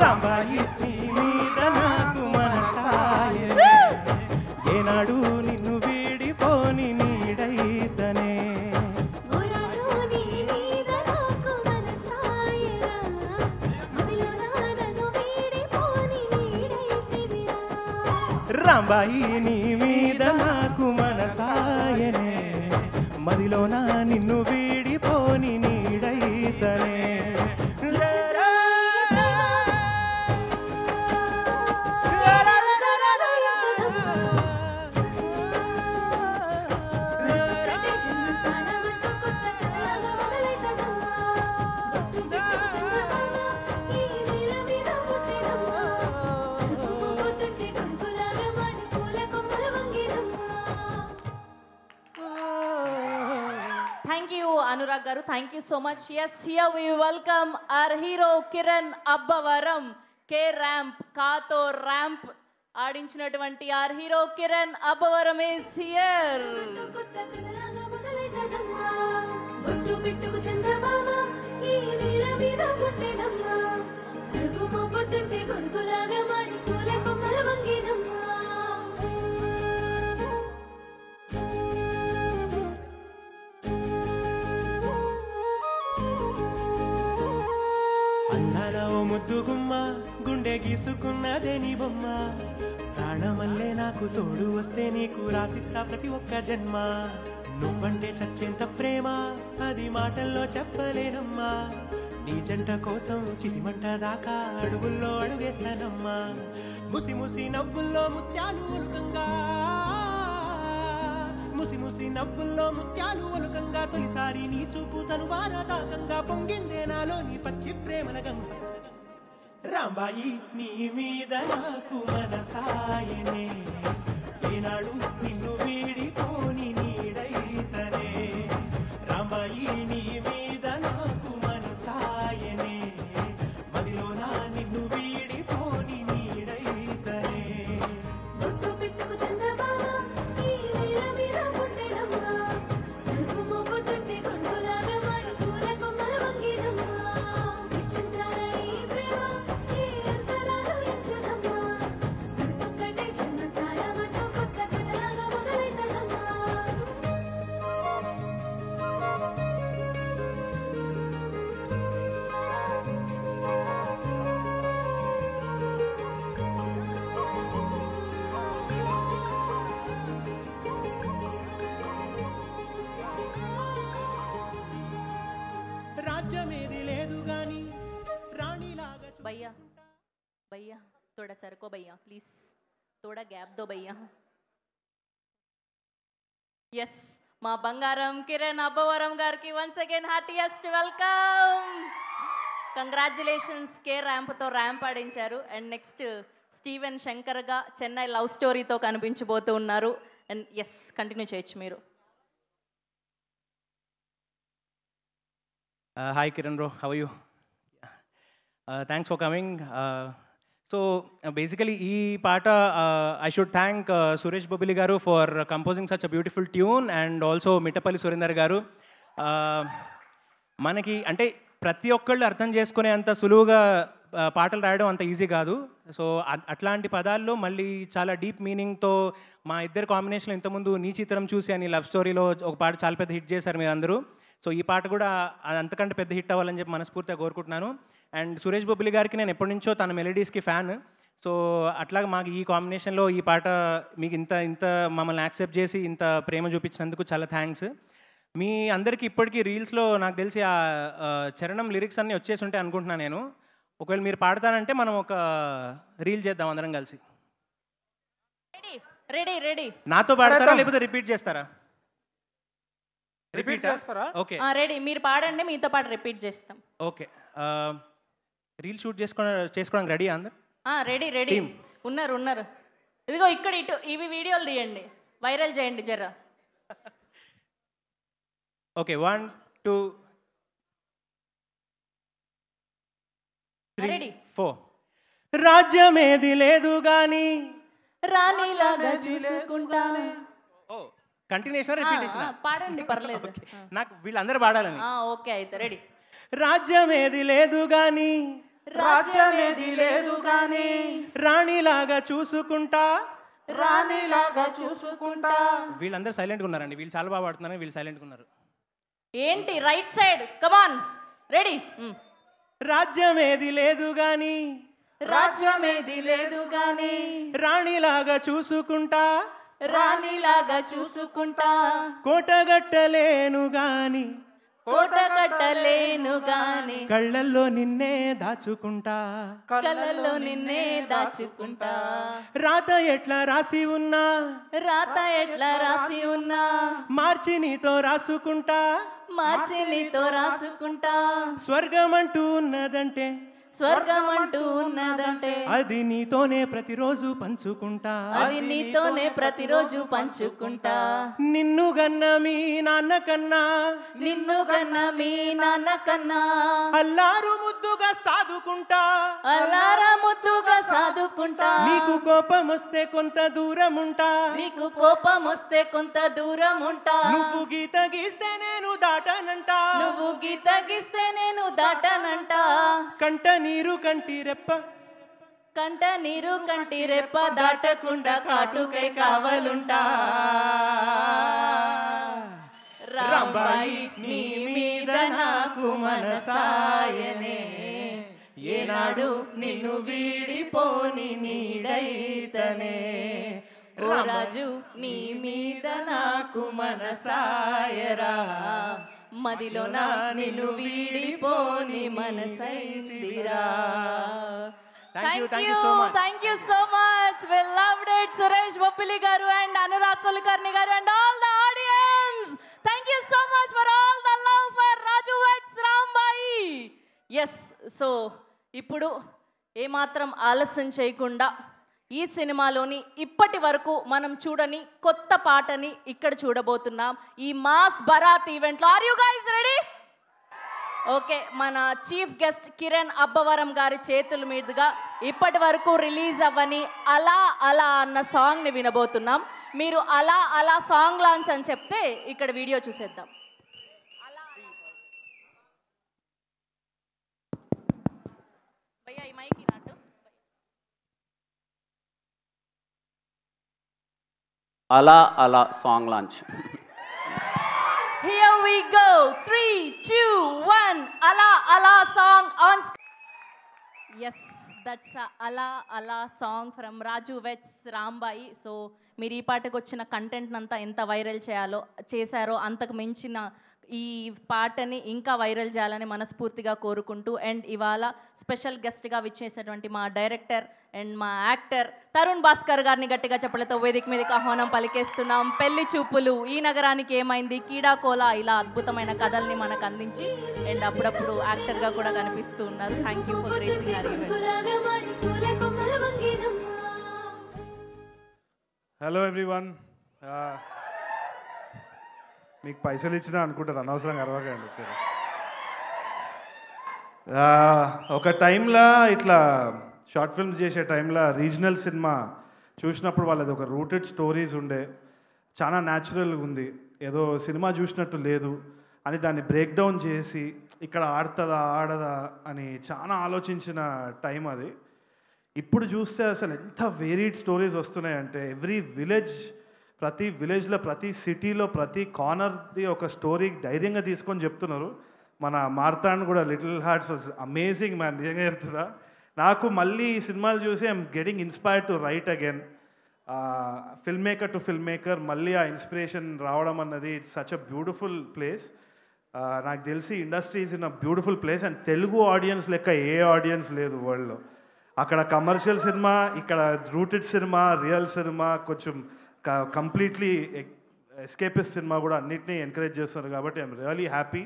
[SPEAKER 9] రాంబాయి నీ మీద నాకు మనసాయనే ఏనాడు నిన్ను వీడిపోని నీడైతనే
[SPEAKER 13] ఓ రాజు నీ మీద నాకు మనసాయరా మదిలో నన్ను వీడిపోని నీడైతివిరా
[SPEAKER 9] రాంబాయి నీ మీద నాకు మనసాయనే మదిలో నా నిన్ను వీడిపోని నీడైతనే
[SPEAKER 4] Thank you, Anurag garu. Thank you so much. Yes, here we welcome our hero Kiran Abbavaram. K Ramp, Kato Ramp. ఆడించినటువంటి our hero Kiran Abbavaram is here.
[SPEAKER 13] బొట్టు పెట్టుకు చందమామ ఈ నేల మీద పుట్టెనమ్మా, అడుగు మోపుతుంటే కొడుకులాగా మారి పూల కొమ్మల వంగినమ్మా.
[SPEAKER 9] అందాల ఓ ముద్దు గుమ్మ గుండె గీసుకున్నదే నీ బొమ్మ, ప్రాణమల్లే నాకు తోడు వస్తే నీకు రాసిస్తా ప్రతి ఒక్క జన్మ. నువ్వంటే చచ్చేంత ప్రేమ అది మాటల్లో చెప్పలేనమ్మా, నీ జంట కోసం చితిమంట దాకా అడుగుల్లో అడుగేస్తానమ్మా. ముసి ముసి నవ్వుల్లో ముత్యాలు ఒలుకంగా, ముసి ముసి నవ్వుల్లో ముత్యాలు ఒలుకంగా, తొలిసారి నీ చూపు తను వారదాకంగా పొంగిందే నాలో నీ పచ్చి ప్రేమల గంగ. రాంబాయి నీ మీద నాకు మనసాయనే, ఏనాడు నిన్ను వీడిపోని నీడైతనే. రాంబాయి నీ మీద నాకు మనసాయనే, మదిలోన నిన్ను వీడిపోని నీడైతనే.
[SPEAKER 13] బొట్టు పెట్టుకు చందమామ ఈ నేల మీద పుట్టెనమ్మా, అడుగు మోపుతుంటే కొడుకులాగా మారి పూల కొమ్మల వంగినమ్మా. విచిత్రాల ఈ ప్రేమ ఈ అంతరాలు ఎంచదమ్మా, మనసొక్కటే జన్మస్థానమంటూ కొత్త కథలాగా మొదలైతదమ్మా.
[SPEAKER 9] రాజ్యమేది లేదు గాని రాణిలాగా
[SPEAKER 4] భయ్యా భయ్యా थोड़ा सरको भैया प्लीज, थोड़ा गैप दो भैया. ఎస్ మా బంగారం కిరణ్ అబ్బవరం గారికి once again heartiest welcome. Congratulations, K ర్యాంప్తో ర్యాంప్ ఆడించారు. అండ్ నెక్స్ట్ స్టీవెన్ శంకర్గా చెన్నై లవ్ స్టోరీతో కనిపించబోతూ ఉన్నారు. అండ్ ఎస్ కంటిన్యూ చేయొచ్చు మీరు.
[SPEAKER 9] Hi Kiran bro, how are you? Thanks for coming. So basically ee paata I should thank Suresh Bobili garu for composing such a beautiful tune, and also Mittapalli Surinder garu. మనకి అంటే ప్రతి ఒక్కళ్ళు అర్థం చేసుకునే అంత సులువుగా పాటలు రాయడం అంత ఈజీ కాదు. సో అట్లాంటి పదాల్లో మళ్ళీ చాలా డీప్ మీనింగ్తో మా ఇద్దరు కాంబినేషన్లో ఇంతకుముందు నీ చిత్రం చూసి అని లవ్ స్టోరీలో ఒక పాట చాలా పెద్ద హిట్ చేశారు మీరు అందరూ. సో ఈ పాట కూడా అంతకంటే పెద్ద హిట్ అవ్వాలని చెప్పి మనస్ఫూర్తిగా కోరుకుంటున్నాను. అండ్ సురేష్ బొబ్బిలి గారికి నేను ఎప్పటి నుంచో తన మెలడీస్కి ఫ్యాన్. సో అట్లాగా మాకు ఈ కాంబినేషన్లో ఈ పాట మీకు ఇంత మమ్మల్ని యాక్సెప్ట్ చేసి ఇంత ప్రేమ చూపించినందుకు చాలా థ్యాంక్స్. మీ అందరికీ ఇప్పటికీ రీల్స్లో నాకు తెలిసి ఆ చరణం లిరిక్స్ అన్నీ వచ్చేసి ఉంటాయి అనుకుంటున్నాను నేను. ఒకవేళ మీరు పాడతానంటే మనం ఒక రీల్ చేద్దాం అందరం కలిసి.
[SPEAKER 4] రెడీ రెడీ
[SPEAKER 9] నాతో పాడతారా లేకపోతే రిపీట్ చేస్తారా? రిపీట్ చేస్తారా? ఓకే
[SPEAKER 4] రెడీ, మీరు పాడండి, మీతో పాటు రిపీట్ చేస్తాం.
[SPEAKER 9] ఓకే, రీల్ షూట్ చేసుకోవడానికి రెడీ అందరు?
[SPEAKER 4] రెడీ రెడీ ఉన్నారు. ఇదిగో ఇక్కడ ఇటు ఇవి వీడియోలు తీయండి, వైరల్ చేయండి జర.
[SPEAKER 9] Okay 1 2
[SPEAKER 4] ready
[SPEAKER 9] 4. రాజ్యమేది లేదు గాని
[SPEAKER 4] రాణిలాగా చూసుకుంటాను.
[SPEAKER 9] కంటిన్యూషన్ రిపీటేషన్
[SPEAKER 4] పాడండి పర్లేదు.
[SPEAKER 9] నాకు వీళ్ళందరూ పాడాలని.
[SPEAKER 4] ఓకే అయితే రెడీ.
[SPEAKER 9] రాజ్యమేది లేదు గాని
[SPEAKER 1] రాజ్యమేది లేదు గాని
[SPEAKER 9] రాణిలాగా చూసుకుంటా
[SPEAKER 1] రాణిలాగా చూసుకుంటా.
[SPEAKER 9] వీళ్ళందరూ సైలెంట్గా ఉన్నారండి, వీళ్ళు చాలా బాగా పాడుతున్నారు, వీళ్ళు సైలెంట్గా ఉన్నారు.
[SPEAKER 4] ఏంటి రైట్ సైడ్, కమాన్ రెడీ.
[SPEAKER 9] రాజ్యమేది లేదు గాని
[SPEAKER 4] రాజ్యమేది లేదు గాని
[SPEAKER 9] రాణిలాగా చూసుకుంటా
[SPEAKER 4] రాణిలాగా చూసుకుంటా.
[SPEAKER 9] కోటగట్టలేను గాని
[SPEAKER 4] కోట కట్టలేను గాని
[SPEAKER 9] కళ్ళల్లో నిన్నే దాచుకుంటా
[SPEAKER 4] కళ్ళల్లో నిన్నే దాచుకుంటా.
[SPEAKER 9] రాత ఎట్లా రాసి ఉన్నా
[SPEAKER 4] రాత ఎట్లా రాసి ఉన్నా
[SPEAKER 9] మార్చి నీతో రాసుకుంటా
[SPEAKER 4] మార్చి నీతో రాసుకుంటా.
[SPEAKER 9] స్వర్గం అంటూ ఉన్నదంటే
[SPEAKER 4] స్వర్గం అంటూ ఉన్నదంటే
[SPEAKER 9] అది నీతోనే ప్రతిరోజు పంచుకుంటా
[SPEAKER 4] అది నీతోనే ప్రతిరోజు పంచుకుంటా
[SPEAKER 9] నిన్ను గన్న మీ నాన్న కన్నా
[SPEAKER 4] నిన్ను కన్నా మీ నాన్న కన్నా
[SPEAKER 9] అల్లారు ముద్దుగా సాదుకుంటా
[SPEAKER 4] అల్లారా ముద్దుగా సాదుకుంటా
[SPEAKER 9] నీకు కోపం వస్తే కొంత దూరం ఉంటా
[SPEAKER 4] నీకు కోపం వస్తే కొంత దూరం ఉంటా
[SPEAKER 9] నువ్వు గీత గీస్తే నేను దాటనంట
[SPEAKER 4] నువ్వు గీత గీస్తే నేను దాటనంట
[SPEAKER 9] కంట నీరు కంటి రెప్ప
[SPEAKER 4] కంట నీరు కంటి రెప్ప దాటకుండా కాటుకై కావలుంటా రాంబాయి నీ మీద నాకు మనసాయనే ఏనాడు నిన్ను వీడిపోని నీడైతనే ఓ రాజు నీ మీద నాకు మనసాయరా మదిలోన నిన్ను వీడిపోని మనసైందిరా
[SPEAKER 9] Thank you so much.
[SPEAKER 4] Thank you so much. We loved it, Suresh Boppili garu and Anurag Kulkarni garu and all the audience. Thank you so much for all the love for Raju Vets Rambai. Yes, so ఇప్పుడు ఏమాత్రం ఆలస్యం చేయకుండా ఈ సినిమాలోని ఇప్పటి వరకు మనం చూడని కొత్త పాటని ఇక్కడ చూడబోతున్నాం ఈ మాస్ బరాత్ ఈవెంట్లో. Are you guys ready? Okay, మన చీఫ్ గెస్ట్ కిరణ్ అబ్బవరం గారి చేతుల మీదుగా ఇప్పటి వరకు రిలీజ్ అవ్వని అలా అలా అన్న సాంగ్ని వినబోతున్నాం. మీరు అలా అలా సాంగ్ లాంచ్ అని చెప్తే ఇక్కడ వీడియో చూసేద్దాం. భయ్యా ఈ మైక్ నాటు.
[SPEAKER 14] అలా అలా song launch.
[SPEAKER 4] Here we go. 3, 2, 1. Ala Ala song on. Yes, that's a Ala Ala song from Raju Vets Rambai. So మీరు ఈ పాటకు వచ్చిన కంటెంట్ అంతా ఎంత వైరల్ చేశారో అంతకు మించిన ఈ పాటని ఇంకా వైరల్ చేయాలని మనస్ఫూర్తిగా కోరుకుంటూ అండ్ ఇవాళ స్పెషల్ గెస్ట్గా విచ్చేసినటువంటి మా డైరెక్టర్ అండ్ మా యాక్టర్ తరుణ్ భాస్కర్ గారిని గట్టిగా చెప్పలతో వేదిక మీదకి ఆహ్వానం పలికేస్తున్నాం. పెళ్లి చూపులు, ఈ నగరానికి ఏమైంది, కీడాకోలా ఇలా అద్భుతమైన కథల్ని మనకు అందించి అండ్ అప్పుడప్పుడు యాక్టర్గా కూడా కనిపిస్తూ ఉన్నారు. Thank you for gracing our event.
[SPEAKER 15] Hello everyone. మీకు పైసలు ఇచ్చినా అనుకుంటారు, అనవసరంగా అరవకండి. ఒక టైంలో ఇట్లా షార్ట్ ఫిల్మ్స్ చేసే టైంలో రీజనల్ సినిమా చూసినప్పుడు వాళ్ళది ఒక రూటెడ్ స్టోరీస్ ఉండే, చాలా న్యాచురల్గా ఉంది, ఏదో సినిమా చూసినట్టు లేదు అని దాన్ని బ్రేక్ డౌన్ చేసి ఇక్కడ ఆడుతుందా ఆడదా అని చాలా ఆలోచించిన టైం అది. ఇప్పుడు చూస్తే అసలు ఎంత వేరీడ్ స్టోరీస్ వస్తున్నాయంటే ఎవ్రీ విలేజ్, ప్రతి విలేజ్లో, ప్రతి సిటీలో, ప్రతి కార్నర్ది ఒక స్టోరీ ధైర్యంగా తీసుకొని చెప్తున్నారు. మన మార్తాండ్ కూడా little hearts was amazing man, నిజంగా చెప్తున్నా. నాకు మళ్ళీ ఈ సినిమాలు చూసి I'm getting inspired to right again. Film maker to film maker మళ్ళీ ఆ ఇన్స్పిరేషన్ రావడం అన్నది it's such a beautiful place. నాకు తెలిసి industry is in a beautiful place and Telugu audience లెక్క ఏ ఆడియన్స్ లేదు వరల్డ్లో. అక్కడ కమర్షియల్ సినిమా, ఇక్కడ రూటెడ్ సినిమా, రియల్ సినిమా, కొంచెం కంప్లీట్లీ ఎస్కేపిస్ట్ సినిమా కూడా అన్నిటినీ ఎంకరేజ్ చేస్తున్నారు. కాబట్టి I'm really happy.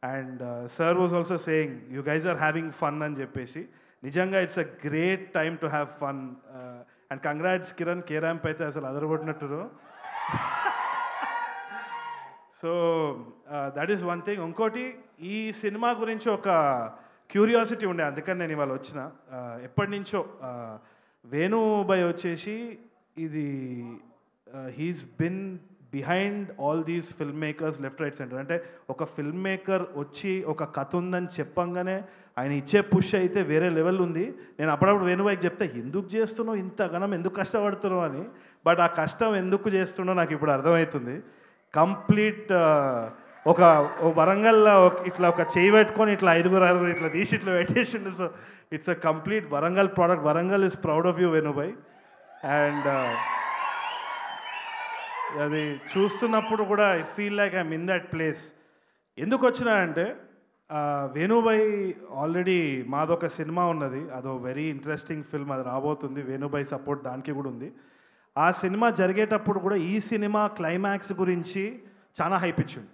[SPEAKER 15] And sir was also saying you guys are having fun అని చెప్పేసి. నిజంగా it's a great time to have fun. And congrats Kiran, K ramp అయితే అసలు అదరగొట్టినట్టు. So that is one thing. ఇంకోటి, ఈ సినిమా గురించి ఒక క్యూరియాసిటీ ఉండే, అందుకని నేను ఇవాళ వచ్చిన. ఎప్పటి నుంచో వేణుబాయ్ వచ్చేసి ఇది he's been behind all these film makers left right centre. అంటే ఒక ఫిల్మ్ మేకర్ వచ్చి ఒక కథ ఉందని చెప్పంగానే ఆయన ఇచ్చే పుష్ అయితే వేరే లెవెల్ ఉంది. నేను అప్పుడప్పుడు వేణుబాయికి చెప్తే ఎందుకు చేస్తున్నావు ఇంతగానం, ఎందుకు కష్టపడుతున్నావు అని. బట్ ఆ కష్టం ఎందుకు చేస్తున్నావు నాకు ఇప్పుడు అర్థమవుతుంది. కంప్లీట్ ఒక వరంగల్లో ఇట్లా ఒక చేయి పెట్టుకొని ఇట్లా ఐదుగురు ఇట్లా తీసి ఇట్లా పెట్టేసిండు. So it's a complete Warangal product. Warangal is proud of you వేణుబాయ్. అండ్ అది చూస్తున్నప్పుడు కూడా I feel like I'm in that place. ఎందుకు వచ్చినా అంటే వేణుబాయ్ ఆల్రెడీ మాదొక సినిమా ఉన్నది, అదో వెరీ ఇంట్రెస్టింగ్ ఫిల్మ్, అది రాబోతుంది. వేణుబాయ్ సపోర్ట్ దానికి కూడా ఉంది. ఆ సినిమా జరిగేటప్పుడు కూడా ఈ సినిమా క్లైమాక్స్ గురించి చాలా హైప్ ఇచ్చింది.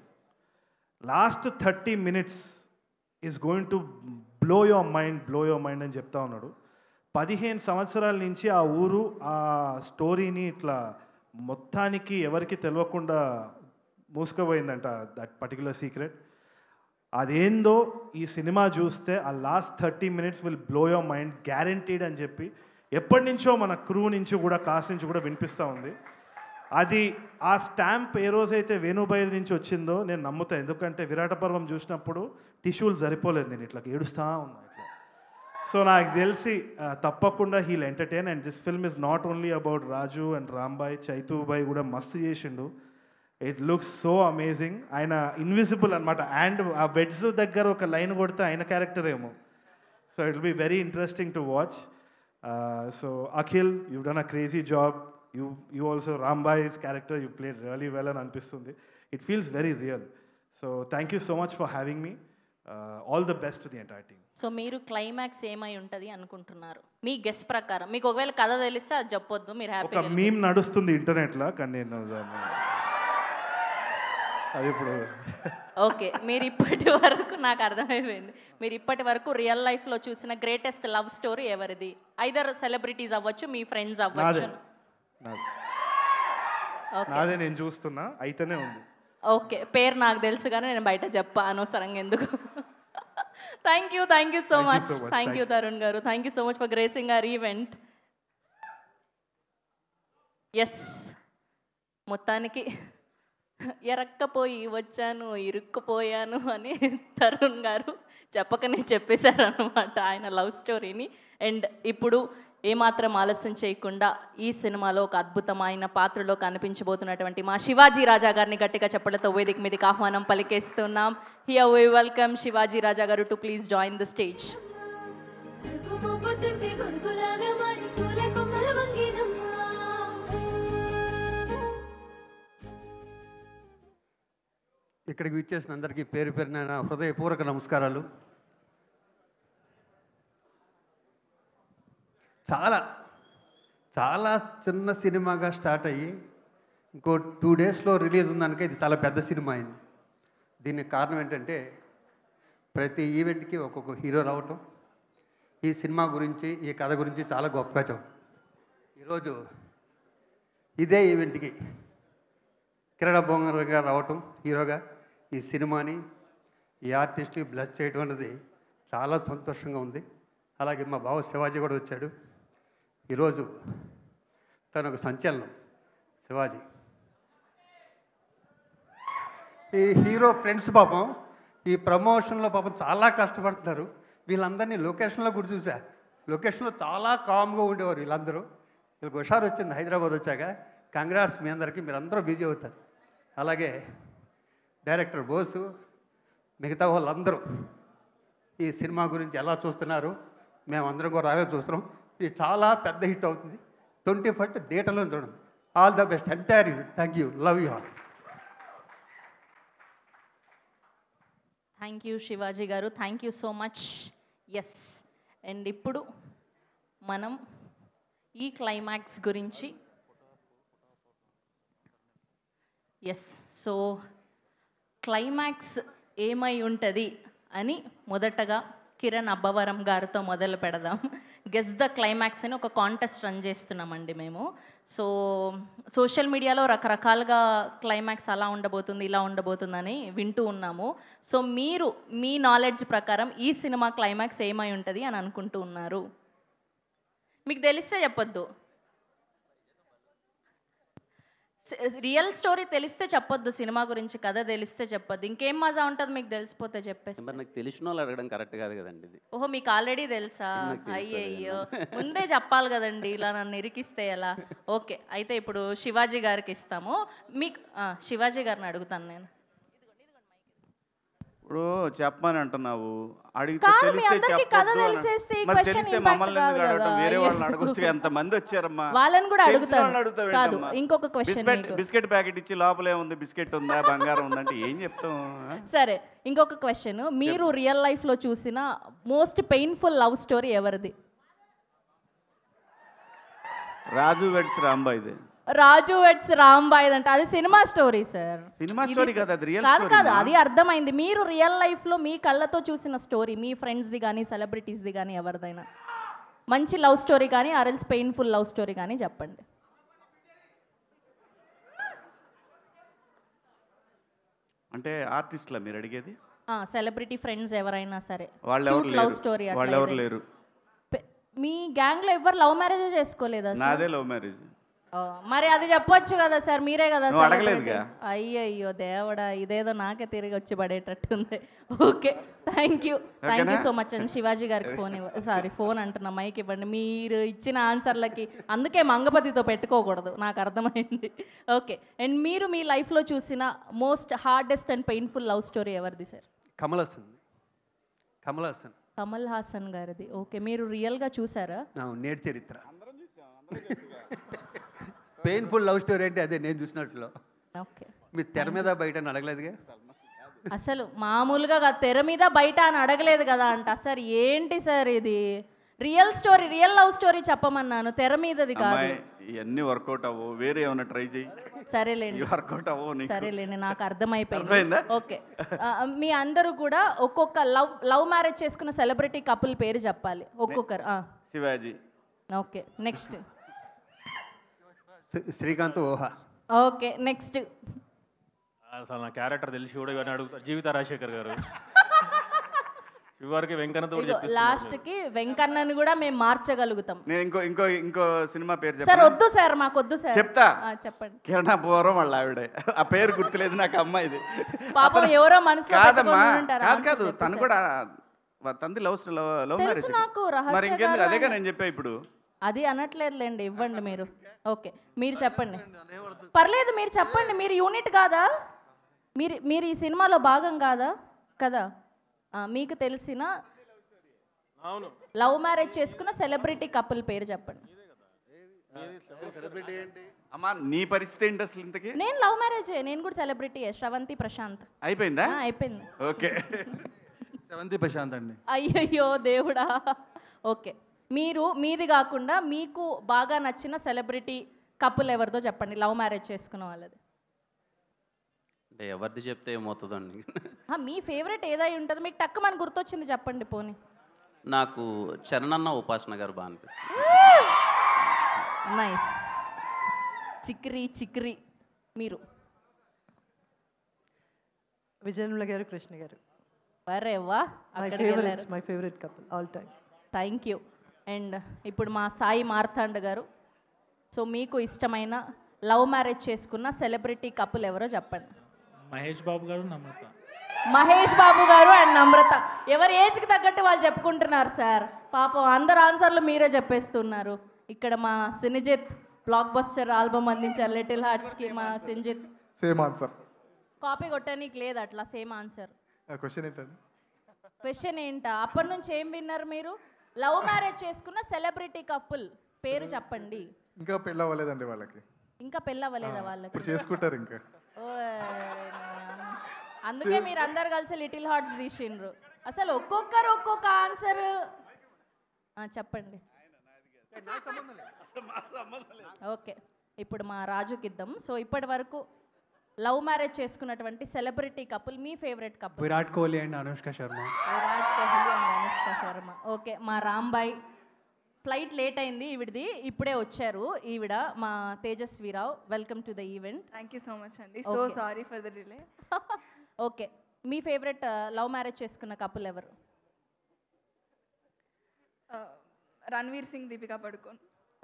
[SPEAKER 15] Last 30 minutes is going to blow your mind అని చెప్తా ఉన్నాడు. 15 సంవత్సరాల నుంచి ఆ ఊరు ఆ స్టోరీని ఇట్లా మొత్తానికి ఎవరికి తెలియకుండా మూసుకుపోయిందంట, దట్ పర్టికులర్ సీక్రెట్. అదేందో ఈ సినిమా చూస్తే ఆ last 30 minutes will blow your mind guaranteed అని చెప్పి ఎప్పటి నుంచో మన క్రూ నుంచి కూడా కాస్ట్ నుంచి కూడా వినిపిస్తూ ఉంది. అది ఆ స్టాంప్ ఏ రోజైతే వేణుబాయి నుంచి వచ్చిందో నేను నమ్ముతా. ఎందుకంటే విరాట పర్వం చూసినప్పుడు టిష్యూలు సరిపోలేదు, నేను ఇట్లా ఏడుస్తూ ఉన్నా ఇట్లా. సో నాకు తెలిసి తప్పకుండా will entertain. And this film is not only about Raju and Rambai, చైతూబాయ్ కూడా మస్తు చేసిండు. It looks so amazing. ఆయన ఇన్విజిబుల్ అనమాట, అండ్ ఆ బెడ్స్ దగ్గర ఒక లైన్ కొడితే ఆయన క్యారెక్టర్ ఏమో. So it will be very interesting to watch. So Akhil, you done a crazy job. You also, Rambai's character, you played really well and అనిపిస్తుంది. It feels very real. So thank you so much for having me. All the best to the entire team.
[SPEAKER 4] So మీరు క్లైమాక్స్ ఏమై ఉంటుంది అనుకుంటున్నారు మీ గెస్ ప్రకారం? మీకు ఒకవేళ కథ తెలిస్తే అది చెప్పొద్దు, మీరు
[SPEAKER 15] ఒక
[SPEAKER 4] హ్యాపీగా
[SPEAKER 15] మీమ్ నడుస్తుంది ఇంటర్నెట్లో, కానీ నేను అది ఇప్పుడు
[SPEAKER 4] ఓకే. మీరు ఇప్పటి వరకు నాకు అర్థమైపోయింది, మీరు ఇప్పటి వరకు రియల్ లైఫ్లో చూసిన గ్రేటెస్ట్ లవ్ స్టోరీ ఎవరిది? ఐదర్ సెలబ్రిటీస్ అవ్వచ్చు, మీ ఫ్రెండ్స్ అవ్వచ్చు.
[SPEAKER 15] నాదే, నేను చూస్తున్నా, అయితేనే ఉంది.
[SPEAKER 4] ఓకే, పేరు నాకు తెలుసు కానీ నేను బయట చెప్పా అనవసరంగా ఎందుకు. Thank you so much. Thank you Tarun garu. Thank you so much for gracing our event. Yes, మొత్తానికి ఎరక్కపోయి వచ్చాను, ఇరుక్కుపోయాను అని తరుణ్ గారు చెప్పకనే చెప్పేశారనమాట ఆయన లవ్ స్టోరీని. అండ్ ఇప్పుడు ఏమాత్రం ఆలస్యం చేయకుండా ఈ సినిమాలో ఒక అద్భుతమైన పాత్రలో కనిపించబోతున్నటువంటి మా శివాజీ రాజా గారిని గట్టిగా చెప్పడంతో వేదిక మీదకి ఆహ్వానం పలికేస్తున్నాం. హియర్ వి వెల్కమ్ శివాజీ రాజా గారు to please join the stage.
[SPEAKER 16] ఇక్కడికి విచ్చేసిన అందరికీ పేరు పేరున నా హృదయపూర్వక నమస్కారాలు. చాలా చాలా చిన్న సినిమాగా స్టార్ట్ అయ్యి ఇంకో 2 daysలో రిలీజ్ ఉందనుక ఇది చాలా పెద్ద సినిమా అయింది. దీనికి కారణం ఏంటంటే ప్రతి ఈవెంట్కి ఒక్కొక్క హీరో రావటం, ఈ సినిమా గురించి ఈ కథ గురించి చాలా గొప్పగా చెప్పం. ఈరోజు ఇదే ఈవెంట్కి కిరణ్ బొంగర్ గారు రావటం హీరోగా, ఈ సినిమాని ఈ ఆర్టిస్ట్ని బ్లెస్ చేయడం అనేది చాలా సంతోషంగా ఉంది. అలాగే మా బావ శివాజీ కూడా వచ్చాడు ఈరోజు. తను ఒక సంచలనం శివాజీ. ఈ హీరో ఫ్రెండ్స్ పాపం ఈ ప్రమోషన్లో పాపం చాలా కష్టపడుతున్నారు. వీళ్ళందరినీ లొకేషన్లో కూడా చూసా. లొకేషన్లో చాలా కామ్గా ఉండేవారు వీళ్ళందరూ. వీళ్ళకి హుషారు వచ్చింది హైదరాబాద్ వచ్చాక. కంగ్రాట్స్ మీ అందరికీ, మీరు అందరూ బిజీ అవుతారు. అలాగే డైరెక్టర్ బోసు, మిగతా వాళ్ళందరూ ఈ సినిమా గురించి ఎలా చూస్తున్నారు, మేమందరం కూడా అలాగే చూస్తున్నాం. ఇది చాలా పెద్ద హిట్ అవుతుంది. 21st థియేటర్లో చూడండి. All the best entire unit. Thank you, love you all.
[SPEAKER 4] Thank you Shivaji గారు, thank you so much. Yes, and ఇప్పుడు మనం ఈ క్లైమాక్స్ గురించి సో క్లైమాక్స్ ఏమై ఉంటుంది అని మొదటగా కిరణ్ అబ్బవరం గారితో మొదలు పెడదాం. గెస్ ద క్లైమాక్స్ అని ఒక కాంటెస్ట్ రన్ చేస్తున్నామండి మేము. సో సోషల్ మీడియాలో రకరకాలుగా క్లైమాక్స్ అలా ఉండబోతుంది ఇలా ఉండబోతుందని వింటూ ఉన్నాము. సో మీరు మీ నాలెడ్జ్ ప్రకారం ఈ సినిమా క్లైమాక్స్ ఏమై ఉంటుంది అని అనుకుంటూ ఉన్నారు? మీకు తెలిస్తే చెప్పొద్దు, రియల్ స్టోరీ తెలిస్తే చెప్పొద్దు, సినిమా గురించి కథ తెలిస్తే చెప్పొద్దు. ఇంకేం మజా ఉంటుంది మీకు తెలిసిపోతే చెప్పేసి.
[SPEAKER 14] మరి నాకు తెలిసిన వాళ్ళు అడగడం కరెక్ట్ కాదు కదండి ఇది.
[SPEAKER 4] ఓహో, మీకు ఆల్రెడీ తెలుసా? అయ్యయ్యో, ముందే చెప్పాలి కదండి, ఇలా నన్ను ఇరికిస్తే ఎలా? ఓకే, అయితే ఇప్పుడు శివాజీ గారికి ఇస్తాము. మీకు శివాజీ గారిని అడుగుతాను నేను.
[SPEAKER 17] ఇప్పుడు చెప్పమని అంటున్నావు, అడిగితే
[SPEAKER 4] కాదు, మీ
[SPEAKER 17] తెలిస్తే
[SPEAKER 4] అందరికీ కథ
[SPEAKER 17] చెప్పొద్దు
[SPEAKER 4] తెలిసేస్తే ఈ
[SPEAKER 17] అని. మరి
[SPEAKER 4] క్వశ్చన్
[SPEAKER 17] తెలిస్తే
[SPEAKER 4] ఇంపాక్ట్
[SPEAKER 17] మమ్మల్ని
[SPEAKER 4] కాదు
[SPEAKER 17] ఎందుకు అడగటం?
[SPEAKER 4] కదా.
[SPEAKER 17] వేరే వాళ్ళని అడగొచ్చు, ఎంతమంది వచ్చారమ్మా.
[SPEAKER 4] వాళ్ళని కూడా
[SPEAKER 17] తెలిసిన
[SPEAKER 4] అడుగుతాను.
[SPEAKER 17] వాళ్ళని అడుగుతావు
[SPEAKER 4] కాదు,
[SPEAKER 17] ఏంటమ్మా?
[SPEAKER 4] ఇంకొక క్వశ్చన్ మీకు.
[SPEAKER 17] బిస్కెట్ ప్యాకెట్ ఇచ్చి లోపల ఏముంది, బిస్కెట్ ఉందా బంగారం ఉందంటే ఏం చెప్తాం?
[SPEAKER 4] సరే, ఇంకొక క్వశ్చన్. మీరు రియల్ లైఫ్లో చూసిన మోస్ట్ పెయిన్ఫుల్ లవ్ స్టోరీ ఎవరిది?
[SPEAKER 17] రాజు వెడ్స్ రాంబాయిది.
[SPEAKER 4] రాజు వెట్స్ రాంబాయ్ అంట అది cinema story sir.
[SPEAKER 17] Cinema story కాదు, అది రియల్
[SPEAKER 4] కాదు
[SPEAKER 17] స్టోరీ.
[SPEAKER 4] కాదు అది అర్థమైంది. మీరు రియల్ లైఫ్లో మీ కళ్ళతో చూసిన స్టోరీ, మీ ఫ్రెండ్స్ది కానీ సెలబ్రిటీస్ది కానీ ఎవరిదైనా మంచి లవ్ స్టోరీ కానీ ఆర్ఎల్స్ పెయిన్ఫుల్ లవ్ స్టోరీ కానీ చెప్పండి.
[SPEAKER 17] అంటే ఆర్టిస్ట్లా మీరు అడిగేది?
[SPEAKER 4] సెలబ్రిటీ ఫ్రెండ్స్ ఎవరైనా సరే
[SPEAKER 17] వాళ్ళు ఎవరు
[SPEAKER 4] లవ్
[SPEAKER 17] లేరు,
[SPEAKER 4] స్టోరీ
[SPEAKER 17] వాళ్ళు ఎవరు లేరు.
[SPEAKER 4] మీ గ్యాంగ్లో ఎవరు లవ్ మ్యారేజ్ చేసుకోలేదా సార్?
[SPEAKER 17] నాదే లవ్ మ్యారేజ్.
[SPEAKER 4] మరి అది చెప్పొచ్చు కదా సార్, మీరే కదా
[SPEAKER 17] నువ్వు అడగలేదుగా.
[SPEAKER 4] అయ్యయ్యో దేవుడా, ఇదేదో నాకే తిరిగి వచ్చి పడేటట్టుంది. Okay, thank you so much అండి. శివాజీ గారికి ఫోన్ అంటున్నా, మైక్ ఇవ్వండి. మీరు ఇచ్చిన ఆన్సర్లకి అందుకే మంగపతితో పెట్టుకోకూడదు, నాకు అర్థమైంది. ఓకే, అండ్ మీరు మీ లైఫ్లో చూసిన most hardest and painful love story ఎవరిది సార్?
[SPEAKER 16] కమల్ హాసన్
[SPEAKER 4] కమల్ హాసన్ గారిది. ఓకే, మీరు రియల్గా చూసారా?
[SPEAKER 16] నేటి చరిత్ర. పెయిన్ఫుల్ లవ్ స్టోరీ అంటే అదే నేను చూసినట్లు.
[SPEAKER 4] ఓకే,
[SPEAKER 16] మీరు తెర మీద బయట అని అడగలేదుగా.
[SPEAKER 4] అసలు మామూలుగా తెర మీద బయట అని అడగలేదు కదా అంట. సార్ ఏంటి సార్ ఇది? Real story, real love story చెప్పమన్నాను, తెర మీదది కాదు.
[SPEAKER 17] ఇవన్నీ వర్కౌట్ అవ్వవు, వేరే ఏమైనా ట్రై చేయి.
[SPEAKER 4] సరేలేండి,
[SPEAKER 17] వర్కౌట్ అవ్వవు.
[SPEAKER 4] సరేలేండి, నాకు అర్థమైపోయింది. ఓకే, మీ అందరూ కూడా ఒక్కొక్క లవ్ మ్యారేజ్ చేసుకున్న సెలబ్రిటీ కపుల్ పేరు చెప్పాలి ఒక్కొక్కరు.
[SPEAKER 17] శివాజీ.
[SPEAKER 4] ఓకే, నెక్స్ట్
[SPEAKER 16] శ్రీకాంత్ ఓహా.
[SPEAKER 4] ఓకే, నెక్స్ట్
[SPEAKER 18] అసలు నా క్యారెక్టర్ తెలిసి కూడా ఇవన్నీ అడుగుతా. జీవిత రాజశేఖర్ గారు. చివరికి వెంకన్నతో
[SPEAKER 4] లాస్ట్కి వెంకన్నని కూడా మేము మార్చగలుగుతాం.
[SPEAKER 17] నేను ఇంకో సినిమా పేరు
[SPEAKER 4] సార్
[SPEAKER 17] చెప్పాను.
[SPEAKER 4] వద్దు సార్, మాకు వద్దు సార్.
[SPEAKER 17] చెప్తా,
[SPEAKER 4] చెప్పండి.
[SPEAKER 17] కిరణాపురం వాళ్ళ ఆవిడే. ఆ పేరు గుర్తులేదు నాకు, అమ్మాయిది.
[SPEAKER 4] పాపం ఎవరో మనసులో
[SPEAKER 17] కాదమ్మా,
[SPEAKER 4] పెట్టుకొని ఉంటారు.
[SPEAKER 17] కాదు తను కూడా తంది లవ్ మ్యారేజ్.
[SPEAKER 4] నాకు
[SPEAKER 17] మరి ఇంకెందుకు, అదేగా నేను చెప్పా ఇప్పుడు.
[SPEAKER 4] అది అనట్లేదులేండి, ఇవ్వండి మీరు. ఓకే, మీరు చెప్పండి. పర్లేదు, మీరు చెప్పండి. మీరు యూనిట్ కాదా? మీరు ఈ సినిమాలో భాగం కాదా కదా? మీకు తెలిసిన లవ్ మ్యారేజ్ చేసుకున్న సెలబ్రిటీ కపుల్ పేరు చెప్పండి.
[SPEAKER 17] అమ్మా నీ పరిస్థితి ఏంటి అసలు ఇంతకీ?
[SPEAKER 4] నేను లవ్ మ్యారేజ్, నేను కూడా సెలబ్రిటీ. శ్రవంతి ప్రశాంత్.
[SPEAKER 17] అయిపోయిందా?
[SPEAKER 4] అయిపోయింది.
[SPEAKER 17] ఓకే,
[SPEAKER 19] శ్రవంతి ప్రశాంత్ అండి.
[SPEAKER 4] అయ్యయ్యో దేవుడా. ఓకే, మీది కాకుండా మీకు బాగా నచ్చిన సెలబ్రిటీ కపుల్ ఎవరిదో చెప్పండి, లవ్ మ్యారేజ్ చేసుకున్న వాళ్ళది.
[SPEAKER 14] అంటే ఎవరిది చెప్తే ఏమవుతుందండి?
[SPEAKER 4] మీ ఫేవరెట్ ఏదై ఉంటుంది, మీకు టక్కు మనకు గుర్తొచ్చింది చెప్పండి పోనీ.
[SPEAKER 14] నాకు చరణన్న ఉపాసన గారు బాగా అనిపిస్తుంది.
[SPEAKER 4] నైస్. చిక్రీ మీరు?
[SPEAKER 11] విజయనుల గారు, కృష్ణ గారు.
[SPEAKER 4] అరే వా,
[SPEAKER 11] my favourite couple all time.
[SPEAKER 4] Thank you. And ఇప్పుడు మా సాయి మార్తాండ్ గారు. సో మీకు ఇష్టమైన లవ్ మ్యారేజ్ చేసుకున్న సెలబ్రిటీ కపుల్ ఎవరో చెప్పండి.
[SPEAKER 20] మహేష్ బాబు గారు, నమ్రత.
[SPEAKER 4] మహేష్ బాబు గారు అండ్ నమ్రత. ఎవరి ఏజ్కి తగ్గట్టు వాళ్ళు చెప్పుకుంటున్నారు సార్. పాపం అందరు ఆన్సర్లు మీరే చెప్పేస్తున్నారు. ఇక్కడ మా సినిజిత్ బ్లాక్ బస్టర్ ఆల్బమ్ అందించారు లిటిల్ హార్ట్స్కి. మా సినిజిత్
[SPEAKER 19] సేమ్ ఆన్సర్.
[SPEAKER 4] కాపీ కొట్టడానికి లేదు అట్లా, సేమ్ ఆన్సర్.
[SPEAKER 19] క్వశ్చన్ ఏంటండి?
[SPEAKER 4] క్వశ్చన్ ఏంటా? అప్పటి నుంచి ఏం విన్నారు మీరు? లవ్ మ్యారేజ్ చేసుకున్న సెలబ్రిటీ కపుల్ పేరు చెప్పండి.
[SPEAKER 19] ఇంకా పెళ్ళి అవ్వలేదండి వాళ్ళకి.
[SPEAKER 4] ఇంకా పెళ్ళి అవ్వలేదా వాళ్ళకి?
[SPEAKER 19] ఇప్పుడు చేసుకుంటారు ఇంకా.
[SPEAKER 4] అందుకే మీరు అందరు కలిసి లిటిల్ హార్ట్స్ తీసిండ్రు. అసలు ఒక్కొక్కరు ఒక్కొక్క ఆన్సర్ చెప్పండి. ఓకే, ఇప్పుడు మా రాజుకి ఇద్దాం. సో ఇప్పటి వరకు లవ్ మ్యారేజ్ చేసుకున్నటువంటి celebrity couple, me favourite couple?
[SPEAKER 5] Virat Kohli and Anushka Sharma.
[SPEAKER 4] Virat Kohli and Anushka Sharma. Okay, మా రాంబాయ్ ఫ్లైట్ లేట్ అయింది ఈవిడది, ఇప్పుడే వచ్చారు ఈవిడ, మా Tejaswi Rao. Welcome to the event.
[SPEAKER 21] Thank you so much అండి. So sorry for the delay.
[SPEAKER 4] Okay, మీ ఫేవరెట్ లవ్ మ్యారేజ్ చేసుకున్న కపుల్ ఎవరు?
[SPEAKER 21] రణ్వీర్ సింగ్, దీపికా పడుకోన్.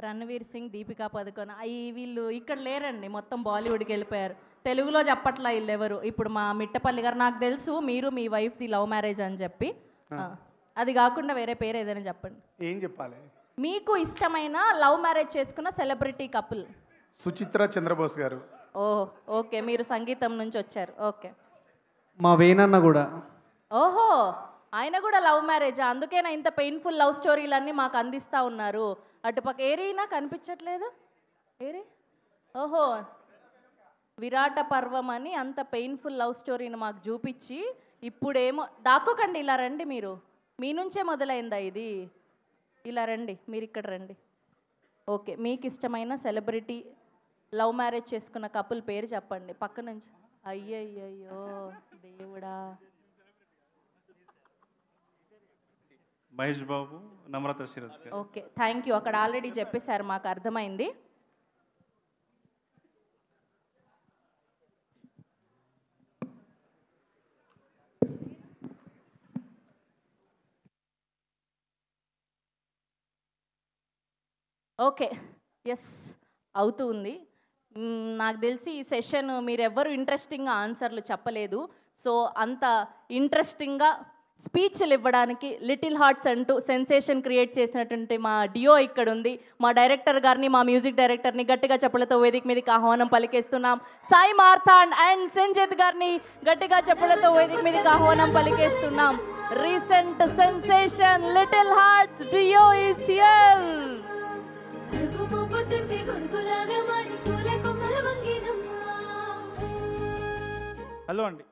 [SPEAKER 4] రణ్వీర్ సింగ్, దీపికా పదుకొన్. వీళ్ళు ఇక్కడ లేరండి, మొత్తం బాలీవుడ్కి వెళ్ళిపోయారు. తెలుగులో చెప్పట్లా వీళ్ళు ఎవరు. ఇప్పుడు మా మిట్టపల్లి గారు, నాకు తెలుసు మీరు మీ వైఫ్ది లవ్ మ్యారేజ్ అని చెప్పి, అది కాకుండా వేరే పేరు ఏదైనా చెప్పండి.
[SPEAKER 19] ఏం చెప్పాలి?
[SPEAKER 4] మీకు ఇష్టమైన లవ్ మ్యారేజ్ చేసుకున్న సెలబ్రిటీ కపుల్?
[SPEAKER 19] సుచిత్ర చంద్రబోస్ గారు.
[SPEAKER 4] ఓకే, మీరు సంగీతం నుంచి వచ్చారు. ఓకే,
[SPEAKER 5] మా వేణన్న కూడా.
[SPEAKER 4] ఓహో, ఆయన కూడా లవ్ మ్యారేజా? అందుకేనా ఇంత పెయిన్ఫుల్ లవ్ స్టోరీలన్నీ మాకు అందిస్తూ ఉన్నారు. అటుపక్క ఏరీనా కనిపించట్లేదు. ఏరి? ఓహో, విరాట పర్వం అని అంత పెయిన్ఫుల్ లవ్ స్టోరీని మాకు చూపించి ఇప్పుడేమో దాక్కోకండి, ఇలా రండి. మీరు మీ నుంచే మొదలైందా ఇది? ఇలా రండి, మీరు ఇక్కడ రండి. ఓకే, మీకు ఇష్టమైన సెలబ్రిటీ లవ్ మ్యారేజ్ చేసుకున్న కపుల్ పేరు చెప్పండి పక్క నుంచి. అయ్యయ్యో దేవుడా.
[SPEAKER 17] మహేష్ బాబు, నమ్రత శిరత్ గారు.
[SPEAKER 4] Okay, thank you. అక్కడ ఆల్రెడీ చెప్పేశారు, మాకు అర్థమైంది. ఓకే, ఎస్ అవుతూ ఉంది. నాకు తెలిసి ఈ సెషన్ మీరెవ్వరు ఇంట్రెస్టింగ్గా ఆన్సర్లు చెప్పలేదు. సో అంత ఇంట్రెస్టింగ్గా స్పీచ్లు ఇవ్వడానికి లిటిల్ హార్ట్స్ అంటూ సెన్సేషన్ క్రియేట్ చేసినటువంటి మా డియో ఇక్కడ ఉంది. మా డైరెక్టర్ గారిని, మా మ్యూజిక్ డైరెక్టర్ని గట్టిగా చప్పలతో వేదిక మీదకి ఆహ్వానం పలికేస్తున్నాం. సాయి మార్తాండ్ అండ్ సంజిత్ గారిని గట్టిగా చప్పలతో వేదిక మీదకి ఆహ్వానం పలికేస్తున్నాం. Recent sensation little hearts duo is here.
[SPEAKER 20] Hello అండి.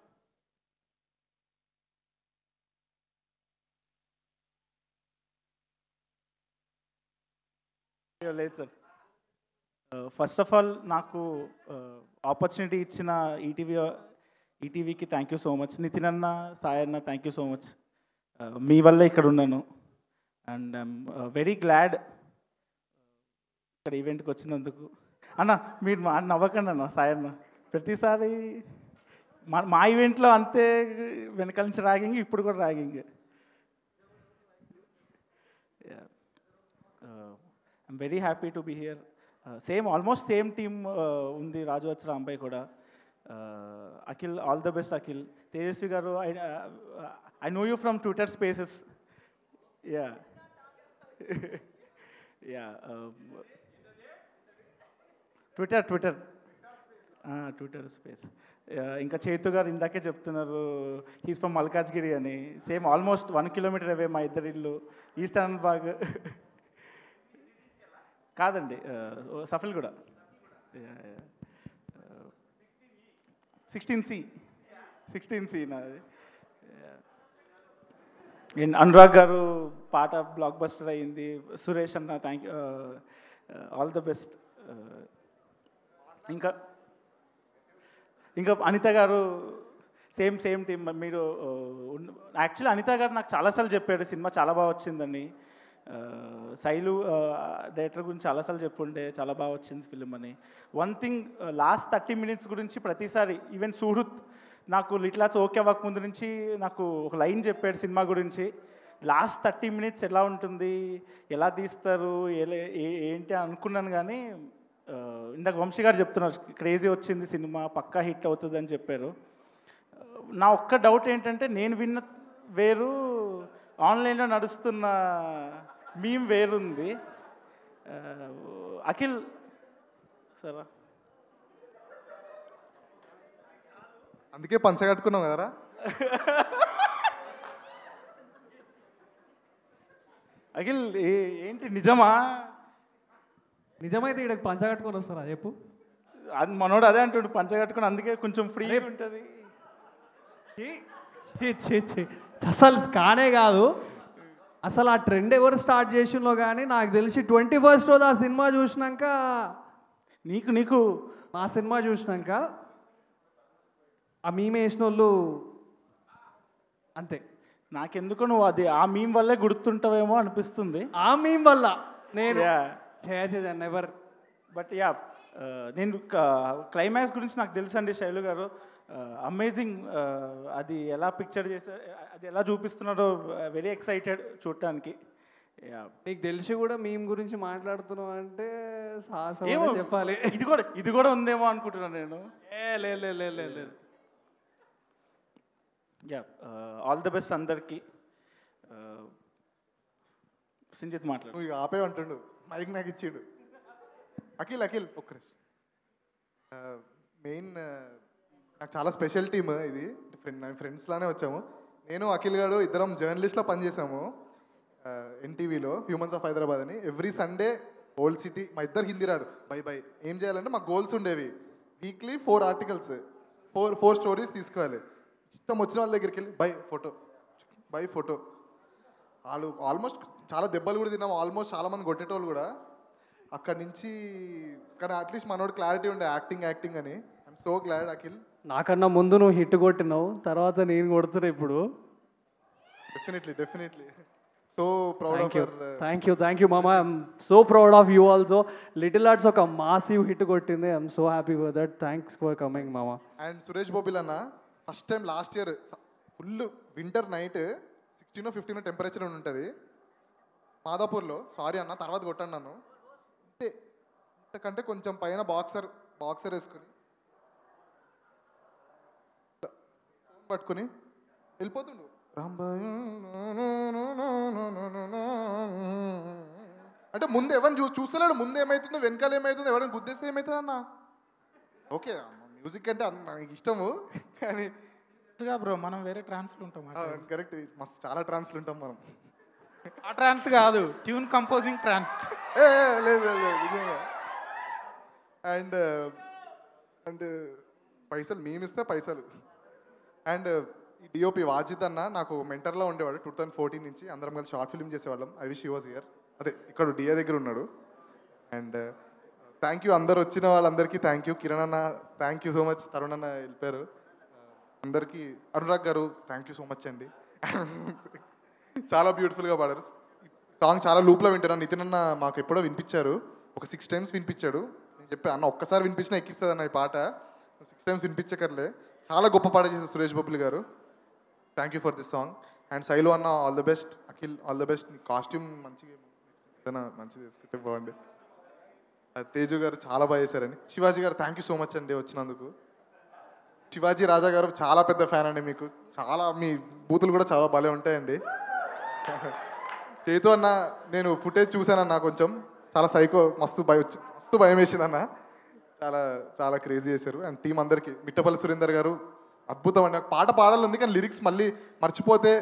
[SPEAKER 20] లేదు సార్. ఫస్ట్ ఆఫ్ ఆల్ నాకు ఆపర్చునిటీ ఇచ్చిన ఈటీవీకి thank you so much. Nitin అన్న, సాయి అన్న, థ్యాంక్ యూ సో మచ్. మీ వల్ల ఇక్కడ ఉన్నాను. అండ్ ఐఎమ్ వెరీ గ్లాడ్ ఇక్కడ ఈవెంట్కి వచ్చినందుకు. అన్న మీరు నవ్వకండి అన్న. సాయి అన్న ప్రతిసారి మా ఈవెంట్లో అంతే వెనకాల నుంచి ర్యాగింగ్, ఇప్పుడు కూడా ragging. I'm very happy to be here. Almost same team ఉంది. రాజు వచ్చి రాంబాయ్ కూడా. Akhil, all the best Akhil. Tejaswi గారు, I know you from Twitter spaces. Yeah yeah Twitter space. ఇంకా చైతు గారు ఇందాకే చెప్తున్నారు హీస్ ఫ్రమ్ మల్కాజ్గిరి అని. సేమ్ ఆల్మోస్ట్ 1 కిలోమీటర్ అవే మా ఇద్దరి ఇల్లు. ఈస్ట్ ఆనందబాగ్ కాదండి, సఫిల్ కూడా. 16C నాది. అనురాగ్ గారు పాట బ్లాక్ బస్టర్ అయ్యింది. సురేష్ అన్న thank you, all the best. ఇంకా అనిత గారు సేమ్ టీమ్. మీరు యాక్చువల్లీ అనిత గారు నాకు చాలాసార్లు చెప్పాడు సినిమా చాలా బాగా వచ్చిందని. శైలు డైరెక్టర్ గురించి చాలాసార్లు చెప్పుండే చాలా బాగా వచ్చింది ఫిలిం అని. వన్ థింగ్, లాస్ట్ 30 minutes గురించి ప్రతిసారి ఈవెన్ సుహృత్ నాకు లిటిల్ హార్ట్స్ ఓకే అవ్వక ముందు నుంచి నాకు ఒక లైన్ చెప్పాడు సినిమా గురించి. లాస్ట్ 30 minutes ఎలా ఉంటుంది, ఎలా తీస్తారు, ఏంటి అనుకున్నాను. కానీ ఇందాక వంశీ గారు చెప్తున్నారు క్రేజీ వచ్చింది సినిమా, పక్కా హిట్ అవుతుంది అని చెప్పారు. నా ఒక్క డౌట్ ఏంటంటే, నేను విన్న వేరు, ఆన్లైన్లో నడుస్తున్న మీమ్ వేరుంది. అఖిల్ సరే,
[SPEAKER 19] అందుకే పంచ కట్టుకున్నాం కదరా.
[SPEAKER 20] అఖిల్ ఏంటి నిజమా?
[SPEAKER 5] నిజమైతే ఇక్కడ పంచ కట్టుకొని వస్తారా చెప్పు.
[SPEAKER 20] అది మనోడు అదే అంటుండు, పంచ కట్టుకుని, అందుకే కొంచెం ఫ్రీ ఉంటుంది.
[SPEAKER 5] అసలు కానే కాదు. అసలు ఆ ట్రెండ్ ఎవరు స్టార్ట్ చేసిందో కానీ నాకు తెలిసి 21st రోజు ఆ సినిమా చూసినాక,
[SPEAKER 20] నీకు
[SPEAKER 5] ఆ సినిమా చూసినాక ఆ మీమే వేసిన వాళ్ళు అంతే.
[SPEAKER 20] నాకెందుకు నువ్వు అది ఆ మీమ్ వల్లే గుర్తుంటావేమో అనిపిస్తుంది.
[SPEAKER 5] ఆ మీమ్ వల్ల నేను నెవర్.
[SPEAKER 20] బట్ యా, నేను క్లైమాక్స్ గురించి నాకు తెలుసండి శైలు గారు. అమేజింగ్. అది ఎలా పిక్చర్ చేశారు, అది ఎలా చూపిస్తున్నారో వెరీ ఎక్సైటెడ్ చూడటానికి.
[SPEAKER 5] నీకు తెలిసి కూడా మీమ్ గురించి మాట్లాడుతున్నావు అంటే చెప్పాలి.
[SPEAKER 20] ఇది కూడా ఉందేమో అనుకుంటున్నాను నేను.
[SPEAKER 5] లేదు.
[SPEAKER 20] యా, ఆల్ ద బెస్ట్ అందరికి. సంజిత్ మాట్లాడు.
[SPEAKER 19] నువ్వు ఆపే అంటుండు, మైక్ నాకు ఇచ్చిండు. అఖిల్ ఒక్క మెయిన్ నాకు చాలా స్పెషల్ టీమ్ ఇది. ఫ్రెండ్స్ లానే వచ్చాము. నేను అఖిల్ గారు ఇద్దరం జర్నలిస్ట్లో పనిచేసాము ఎన్టీవీలో, హ్యూమన్స్ ఆఫ్ హైదరాబాద్ అని. ఎవ్రీ సండే ఓల్డ్ సిటీ, మా ఇద్దరు హిందీ రాదు, బై ఏం చేయాలంటే మాకు గోల్స్ ఉండేవి. వీక్లీ 4 articles, 4 stories తీసుకోవాలి. ఇష్టం వచ్చిన వాళ్ళ దగ్గరికి వెళ్ళి బై ఫోటో. వాళ్ళు ఆల్మోస్ట్ చాలా దెబ్బలు కూడా తిన్నాము, ఆల్మోస్ట్ చాలామంది కొట్టేటోళ్ళు కూడా. అక్కడి నుంచి కానీ అట్లీస్ట్ మనోడు క్లారిటీ ఉండే యాక్టింగ్ అని. I'm so glad Akhil.
[SPEAKER 5] నాకన్నా ముందు నువ్వు హిట్ కొట్టినావు, తర్వాత నేను కొడుతున్నా ఇప్పుడు.
[SPEAKER 19] Definitely so proud of your.
[SPEAKER 5] Thank you మామ. I'm so proud of you also. Little hearts ఒక మాసివ్ హిట్ కొట్టింది. I'm so happy for that. Thanks for coming మామ.
[SPEAKER 19] అండ్ సురేష్ బొబ్బిల్ అన్న first time last year full winter night 16 or 15 temperature ఉంటుంది మాదాపూర్లో. సారీ అన్న తర్వాత కొట్టండి నన్ను. అంతే, ఇంతకంటే కొంచెం పైన బాక్సర్ వేసుకుని పట్టుకుని వెళ్ళిపోతుండు. రాంబాయ్ అంటే ముందు ఎవరిని చూస్తలేడు, ముందు ఏమవుతుందో వెనకాల ఏమవుతుందో, ఎవరైనా గుద్దేస్తే ఏమవుతుంది అన్న. ఓకే మ్యూజిక్ అంటే మనకి ఇష్టము కానీ
[SPEAKER 20] బ్రో మనం వేరే ట్రాన్స్లో ఉంటాం.
[SPEAKER 19] కరెక్ట్, మస్తు చాలా ట్రాన్స్లు ఉంటాం మనం.
[SPEAKER 20] ఆ ట్రాన్స్ కాదు, ట్యూన్ కంపోజింగ్ ట్రాన్స్.
[SPEAKER 19] లేదు నిజంగా. అండ్ పైసలు మేమిస్తే పైసలు. అండ్ ఈ డిఓపి వాజిద్ అన్న నాకు మెంటర్లో ఉండేవాడు 2014 నుంచి. అందరం కలిసి షార్ట్ ఫిల్మ్ చేసేవాళ్ళం. I wish he was here. అదే ఇక్కడ డిఏ దగ్గర ఉన్నాడు. అండ్ థ్యాంక్ యూ అందరు వచ్చిన వాళ్ళందరికీ థ్యాంక్ యూ. కిరణ్ అన్న thank you so much. Tarun అన్న వెళ్ళిపోయారు. అందరికీ అనురాగ్ గారు థ్యాంక్ యూ సో మచ్ అండి. చాలా బ్యూటిఫుల్గా పాడారు. సాంగ్ చాలా లూప్లో వింటున్నాను. నితిన్ అన్న మాకు ఎప్పుడో వినిపించారు, ఒక 6 times వినిపించాడు. నేను చెప్పాను అన్న ఒక్కసారి వినిపించినా ఎక్కిస్తుంది అన్న ఈ పాట, 6 times వినిపించకర్లే. చాలా గొప్ప పాట చేశారు సురేష్ బొబ్బిలి గారు. Thank you for this song. And Shailu అన్న all the best. Akhil all the best. నీ కాస్ట్యూమ్ మంచిగా ఏదైనా మంచిది వేసుకుంటే బాగుంది. తేజు గారు చాలా బాగా చేశారండి. శివాజీ గారు థ్యాంక్ యూ సో మచ్ అండి వచ్చినందుకు. శివాజీ రాజా గారు చాలా పెద్ద ఫ్యాన్ అండి మీకు. చాలా మీ బూతులు కూడా చాలా భలే ఉంటాయండి. చేతు అన్న నేను ఫుటేజ్ చూశానన్న, కొంచెం చాలా సైకో, మస్తు భయం వేసింది అన్న. చాలా చాలా క్రేజీ చేశారు. అండ్ టీం అందరికీ మిట్టపల్లి సురేందర్ గారు అద్భుతం అండి. నాకు పాట పాడాలి ఉంది కానీ లిరిక్స్ మళ్ళీ మర్చిపోతే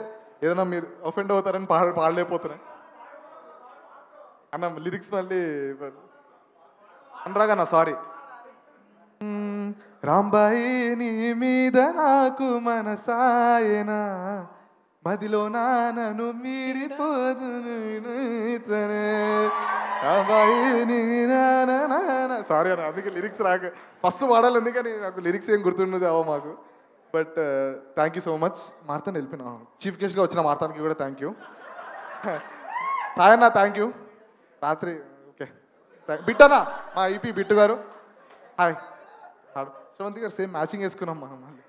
[SPEAKER 19] ఏదైనా మీరు ఒఫెండ్ అవుతారని పాడలేకపోతున్నాయి అన్న. లిరిక్స్ మళ్ళీ అనురాగ్ అన్న సారీ. రాంబాయి నీ మీద నాకు మనసాయనా, మదిలో నానను మీడిపోదునే. సారీ అన్న, అందుకే లిరిక్స్ రాక ఫస్ట్ పాడాలి ఉంది కానీ నాకు లిరిక్స్ ఏం గుర్తుండదు చావో మాకు. But thank you so much. Marthand వెళ్ళిపోయినా చీఫ్ గెస్ట్గా వచ్చిన మార్తాన్కి కూడా థ్యాంక్ యూ. హాయ్ అన్న థ్యాంక్ యూ. రాత్రి ఓకే బిట్టన్నా మా ఈపీ బిట్టు గారు హాయ్. శ్రవంతి గారు సేమ్ మ్యాచింగ్ వేసుకున్నాం మనం మళ్ళీ.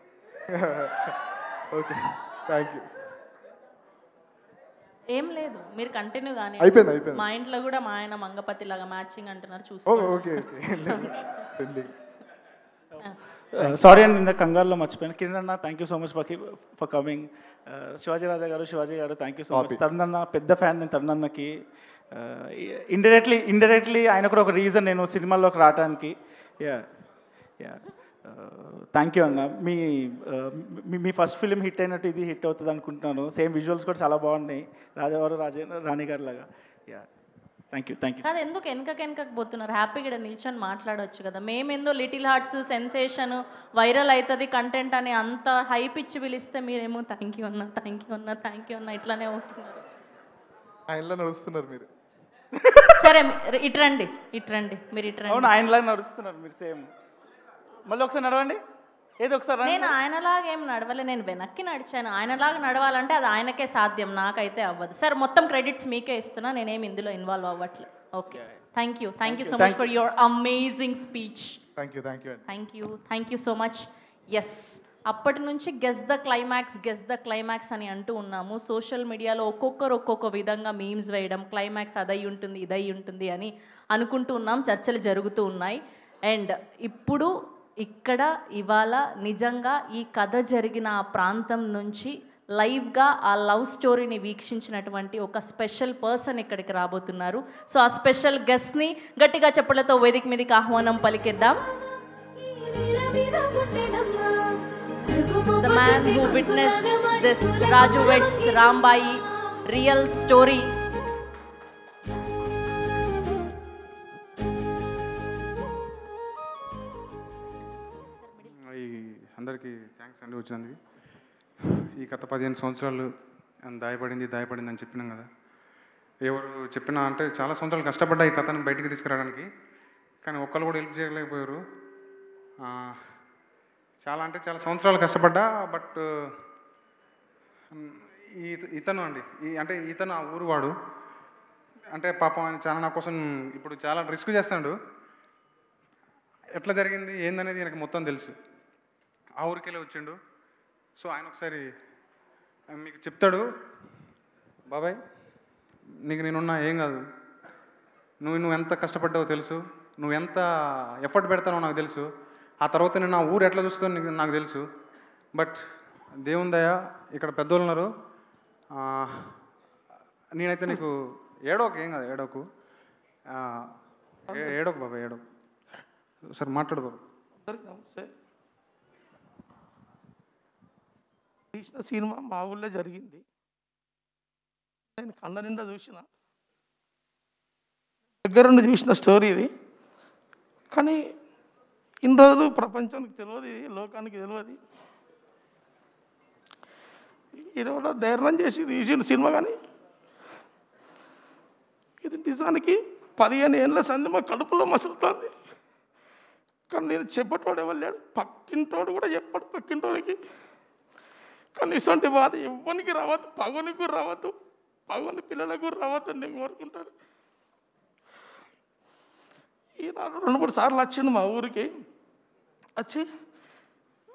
[SPEAKER 19] Okay thank you.
[SPEAKER 4] ఏం లేదు, మీరు కంటిన్యూ కానీ.
[SPEAKER 19] అయిపోయింది.
[SPEAKER 4] మా ఇంట్లో కూడా మా ఆయన మంగపతి లాగా మ్యాచింగ్ అంటున్నారు, చూసి.
[SPEAKER 19] ఓకే
[SPEAKER 20] సారీ అండి, ఇంత కంగారులో మర్చిపోయాను. కిరణ్ అన్న thank you so much for coming. Shivaji గారు thank you so much. Tarun అన్న పెద్ద ఫ్యాన్ నేను తరుణ్ అన్నకి. ఇండైరెక్ట్లీ ఆయన కూడా ఒక రీజన్ నేను సినిమాల్లోకి రావడానికి. థ్యాంక్ యూ అన్న. మీ ఫస్ట్ ఫిలిం హిట్ అయినట్టు ఇది హిట్ అవుతుంది అనుకుంటున్నాను. సేమ్ విజువల్స్ కూడా చాలా బాగున్నాయి, రాణి గారి లాగా. Thank you.
[SPEAKER 4] కాదు, ఎందుకు వెనకకు పోతున్నారు? హ్యాపీగా నిల్చొని మాట్లాడవచ్చు కదా. మేమేందో లిటిల్ హార్ట్స్ సెన్సేషన్ వైరల్ అవుతుంది కంటెంట్ అని అంత హైప్ ఇచ్చి పిలిస్తే మీరేమో థ్యాంక్ యూ అన్న ఇట్లానే అవుతున్నారు.
[SPEAKER 19] ఆయనలో నడుస్తున్నారు మీరు.
[SPEAKER 4] సరే ఇట్రండి మీరు ఇట్రండి.
[SPEAKER 20] అవును, ఆయనలాగా నడుస్తున్నారు మీరు సేమ్. మళ్ళీ ఒకసారి నడవండి. ఏదో ఒకసారి.
[SPEAKER 4] నేను ఆయనలాగా ఏం నడవలే, నేను వెనక్కి నడిచాను. ఆయనలాగా నడవాలంటే అది ఆయనకే సాధ్యం, నాకైతే అవ్వదు. సార్ మొత్తం క్రెడిట్స్ మీకే ఇస్తున్నా, నేనేమి ఇందులో ఇన్వాల్వ్ అవ్వట్లేదు. Okay thank you so much for your amazing speech. Thank you so much. Yes, అప్పటి నుంచి గెస్ ద క్లైమాక్స్ అని అంటూ ఉన్నాము. సోషల్ మీడియాలో ఒక్కొక్కరు ఒక్కొక్క విధంగా మీమ్స్ వేయడం, క్లైమాక్స్ అదై ఉంటుంది ఇదై ఉంటుంది అని అనుకుంటూ ఉన్నాం, చర్చలు జరుగుతూ ఉన్నాయి. అండ్ ఇప్పుడు ఇక్కడ ఇవాళ నిజంగా ఈ కథ జరిగిన ఆ ప్రాంతం నుంచి లైవ్గా ఆ లవ్ స్టోరీని వీక్షించినటువంటి ఒక స్పెషల్ పర్సన్ ఇక్కడికి రాబోతున్నారు. సో ఆ స్పెషల్ గెస్ట్ని గట్టిగా చెప్పలతో వేదిక మీదకి ఆహ్వానం పలికిద్దాం. The man who witnessed this Raju Vets Rambai real story.
[SPEAKER 2] అందరికీ థ్యాంక్స్ అండి వచ్చినందుకు. ఈ గత 15 సంవత్సరాలు దాయపడింది అని చెప్పినాం కదా. ఎవరు చెప్పినా అంటే చాలా సంవత్సరాలు కష్టపడ్డా ఈ కథను బయటికి తీసుకురావడానికి, కానీ ఒక్కరు కూడా హెల్ప్ చేయలేకపోయారు. చాలా అంటే చాలా సంవత్సరాలు కష్టపడ్డా. బట్ ఇతను అండి అంటే ఇతను ఆ ఊరు వాడు, అంటే పాపం ఆయన చాలా నా కోసం ఇప్పుడు చాలా రిస్క్ చేస్తాడు. ఎట్లా జరిగింది ఏందనేది నాకు మొత్తం తెలుసు. ఆ ఊరికెళ్ళి వచ్చిండు. సో ఆయన ఒకసారి మీకు చెప్తాడు, బాబాయ్ నీకు నేనున్నా ఏం కాదు, నువ్వు ఎంత కష్టపడ్డావో తెలుసు, నువ్వు ఎంత ఎఫర్ట్ పెడతానో నాకు తెలుసు, ఆ తర్వాత నేను నా ఊరు ఎట్లా చూస్తానో నాకు తెలుసు. బట్ దేవుని దయ ఇక్కడ పెద్దోళ్ళు ఉన్నారు, నేనైతే నీకు ఏడోకు ఏం కాదు, ఏడోకు ఏడోకు బాబాయ్ ఏడోకు. సరే మాట్లాడు బాబు.
[SPEAKER 3] అందరికీ నమస్తే. తీసిన సినిమా మా ఊళ్ళో జరిగింది. నేను కళ్ళ నిండా చూసిన, దగ్గరుండి చూసిన స్టోరీ ఇది. కానీ ఇన్ని రోజులు ప్రపంచానికి తెలియదు, లోకానికి తెలియదు. ఈయన కూడా ధైర్యం చేసి తీసిన సినిమా, కానీ ఇది నిజానికి 15 ఏళ్ళ సంది మా కడుపులో మసులుతుంది. కానీ నేను చెప్పేటోడు ఎవరు, పక్కింటోడు కూడా చెప్పాడు పక్కింటోడికి. కానీ ఇటువంటి బాధ ఎవ్వరికి రావద్దు, పగునికి రావద్దు, పగుని పిల్లలకు రావద్దు నేను కోరుకుంటాను. ఈయన 2-3 సార్లు వచ్చిండు మా ఊరికి. వచ్చి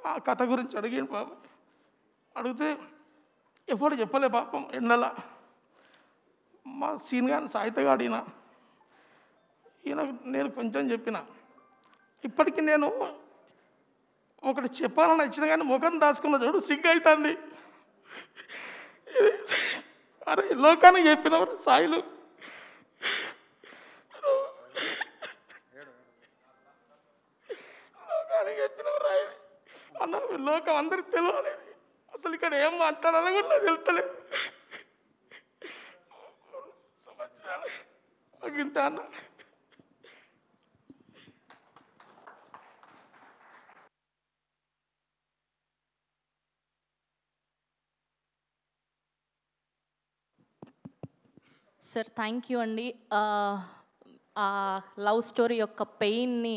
[SPEAKER 3] ఆ కథ గురించి అడిగిండు బాబా. అడిగితే ఎప్పుడు చెప్పలే పాపం. ఎండల మా సీన్ గాని సాయితగాడు ఈయన నేను కొంచెం చెప్పిన. ఇప్పటికీ నేను ఒకటి చెప్పాలని వచ్చిన కానీ ముఖం దాచుకున్న చూడు సిగ్గు అవుతుంది. అరే లోకానికి చెప్పినవారు సాయిలు, లోకానికి చెప్పినవారు అన్న, లోకం అందరికి తెలియాలి. అసలు ఇక్కడ ఏం మాట్లాడాలో కూడా నాకు తెలుస్తలేదు. ఇంత అన్న
[SPEAKER 4] సార్ థ్యాంక్ యూ అండి. ఆ లవ్ స్టోరీ యొక్క పెయిన్ని